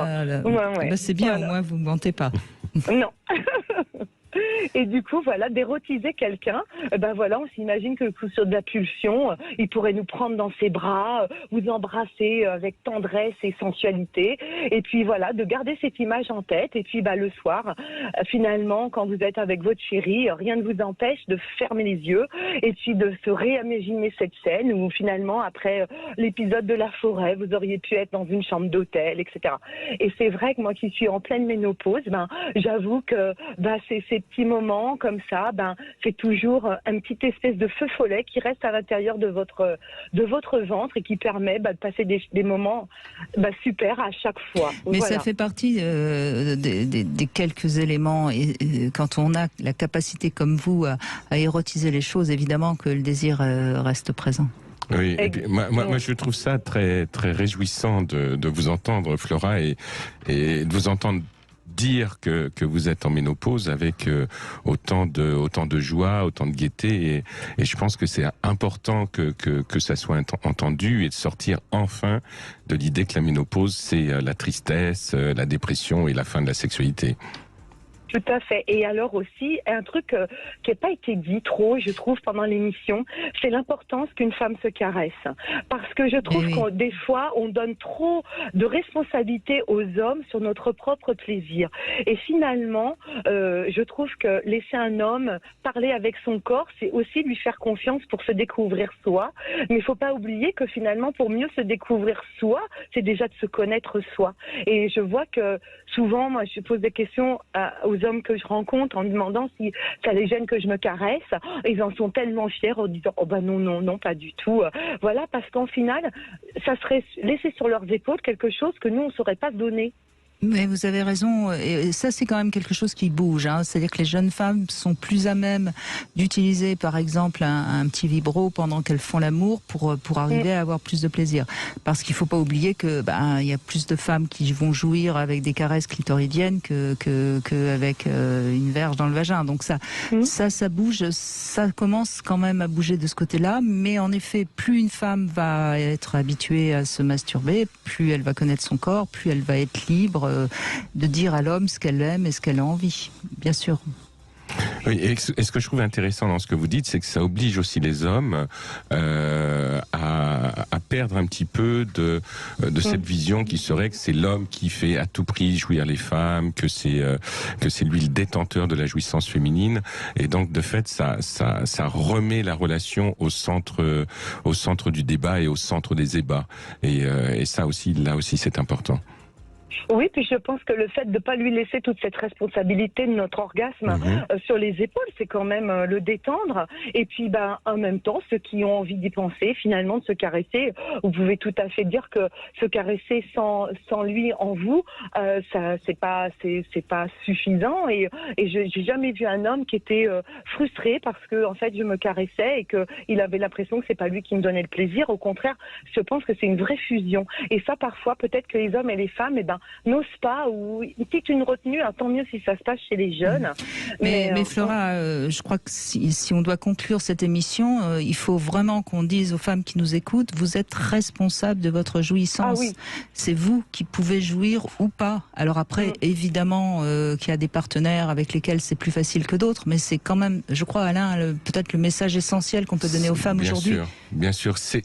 C'est bien, voilà. au moins vous ne mentez pas. Non. Et du coup, voilà, d'érotiser quelqu'un, on s'imagine que sur de la pulsion, il pourrait nous prendre dans ses bras, vous embrasser avec tendresse et sensualité. Et puis voilà, de garder cette image en tête. Et puis le soir, finalement, quand vous êtes avec votre chéri, rien ne vous empêche de fermer les yeux et puis de se réimaginer cette scène où finalement, après l'épisode de la forêt, vous auriez pu être dans une chambre d'hôtel, etc. Et c'est vrai que moi qui suis en pleine ménopause, j'avoue que ces petits moments comme ça, c'est toujours un petit espèce de feu follet qui reste à l'intérieur de votre ventre et qui permet de passer des moments super à chaque fois. Mais ça fait partie des quelques éléments et quand on a la capacité comme vous à érotiser les choses, évidemment que le désir reste présent. Oui, et puis, moi je trouve ça très très réjouissant de vous entendre, Flora, et de vous entendre dire que vous êtes en ménopause avec autant de joie, autant de gaieté, et je pense que c'est important que ça soit entendu et de sortir enfin de l'idée que la ménopause c'est la tristesse, la dépression et la fin de la sexualité. Tout à fait. Et alors aussi, un truc qui n'a pas été dit trop, je trouve, pendant l'émission, c'est l'importance qu'une femme se caresse. Parce que je trouve que des fois, on donne trop de responsabilités aux hommes sur notre propre plaisir. Et finalement, je trouve que laisser un homme parler avec son corps, c'est aussi lui faire confiance pour se découvrir soi. Mais il ne faut pas oublier que finalement, pour mieux se découvrir soi, c'est déjà de se connaître soi. Et je vois que souvent, moi, je pose des questions aux hommes que je rencontre en demandant si ça les gêne que je me caresse. Ils en sont tellement fiers en disant non, pas du tout. Voilà, parce qu'en final, ça serait laisser sur leurs épaules quelque chose que nous, on ne saurait pas donner. Mais vous avez raison, et ça c'est quand même quelque chose qui bouge, c'est-à-dire que les jeunes femmes sont plus à même d'utiliser par exemple un petit vibro pendant qu'elles font l'amour pour arriver à avoir plus de plaisir. Parce qu'il ne faut pas oublier que y a plus de femmes qui vont jouir avec des caresses clitoridiennes que avec une verge dans le vagin. Donc ça bouge, ça commence quand même à bouger de ce côté-là, mais en effet, plus une femme va être habituée à se masturber, plus elle va connaître son corps, plus elle va être libre de dire à l'homme ce qu'elle aime et ce qu'elle a envie, bien sûr. Oui, et ce que je trouve intéressant dans ce que vous dites, c'est que ça oblige aussi les hommes à perdre un petit peu de cette vision qui serait que c'est l'homme qui fait à tout prix jouir les femmes, que c'est lui le détenteur de la jouissance féminine, et donc de fait ça remet la relation au centre du débat et au centre des ébats, et ça aussi, là aussi c'est important. Oui, puis je pense que le fait de ne pas lui laisser toute cette responsabilité de notre orgasme sur les épaules, c'est quand même le détendre. Et puis, en même temps, ceux qui ont envie d'y penser, finalement, de se caresser, vous pouvez tout à fait dire que se caresser sans lui en vous, ça c'est pas suffisant. Et j'ai jamais vu un homme qui était frustré parce que en fait je me caressais et que il avait l'impression que c'est pas lui qui me donnait le plaisir. Au contraire, je pense que c'est une vraie fusion. Et ça, parfois, peut-être que les hommes et les femmes, n'osent pas, ou une retenue, tant mieux si ça se passe chez les jeunes. Mais Flora, je crois que si on doit conclure cette émission, il faut vraiment qu'on dise aux femmes qui nous écoutent, vous êtes responsables de votre jouissance. C'est vous qui pouvez jouir ou pas. Alors après, évidemment qu'il y a des partenaires avec lesquels c'est plus facile que d'autres, mais c'est quand même, je crois, Alain, peut-être le message essentiel qu'on peut donner aux femmes aujourd'hui. Bien sûr, c'est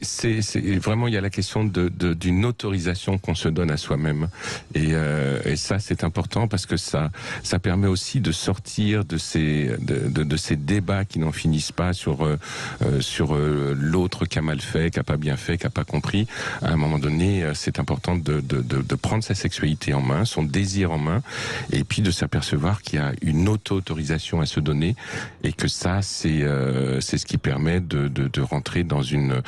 vraiment, il y a la question d'une autorisation qu'on se donne à soi-même. Et ça, c'est important parce que ça permet aussi de sortir de ces débats qui n'en finissent pas sur l'autre qui a mal fait, qui a pas bien fait, qui a pas compris. À un moment donné, c'est important de prendre sa sexualité en main, son désir en main, et puis de s'apercevoir qu'il y a une auto-autorisation à se donner, et que ça, c'est ce qui permet de rentrer dans une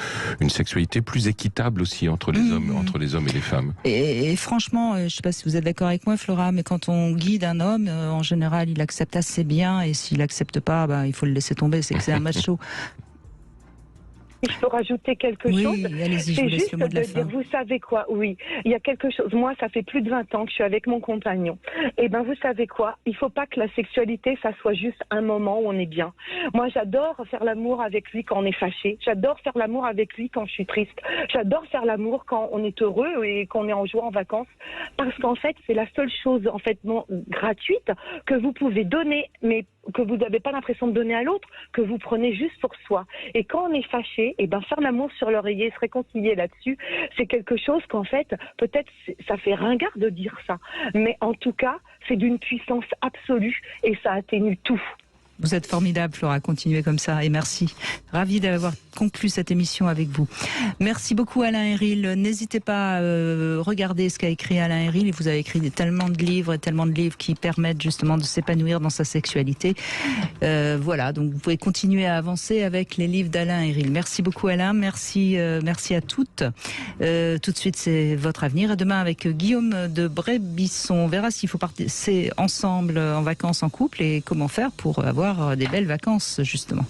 sexualité plus équitable aussi entre les hommes et les femmes. Et franchement, je ne sais pas si vous êtes d'accord avec moi, Flora, mais quand on guide un homme, en général, il accepte assez bien, et s'il accepte pas, il faut le laisser tomber, c'est que c'est un macho. Je peux rajouter quelque chose. Allez-y, c'est juste de dire, vous savez quoi, oui, il y a quelque chose. Moi, ça fait plus de 20 ans que je suis avec mon compagnon. Et ben, vous savez quoi, il faut pas que la sexualité, ça soit juste un moment où on est bien. Moi, j'adore faire l'amour avec lui quand on est fâché. J'adore faire l'amour avec lui quand je suis triste. J'adore faire l'amour quand on est heureux et qu'on est en joie en vacances. Parce qu'en fait, c'est la seule chose, en fait, gratuite que vous pouvez donner, mais que vous n'avez pas l'impression de donner à l'autre, que vous prenez juste pour soi. Et quand on est fâché, faire l'amour sur l'oreiller, se réconcilier là-dessus, c'est quelque chose qu'en fait, peut-être ça fait ringard de dire ça, mais en tout cas, c'est d'une puissance absolue et ça atténue tout. Vous êtes formidable, Flora, continuez comme ça et merci. Ravi d'avoir conclu cette émission avec vous. Merci beaucoup Alain Héril. N'hésitez pas à regarder ce qu'a écrit Alain Héril. Vous avez écrit tellement de livres qui permettent justement de s'épanouir dans sa sexualité. Voilà, donc vous pouvez continuer à avancer avec les livres d'Alain Héril. Merci beaucoup Alain, merci à toutes. Tout de suite, c'est votre avenir. Et demain avec Guillaume de Brébisson, on verra s'il faut partir ensemble en vacances en couple et comment faire pour avoir des belles vacances justement.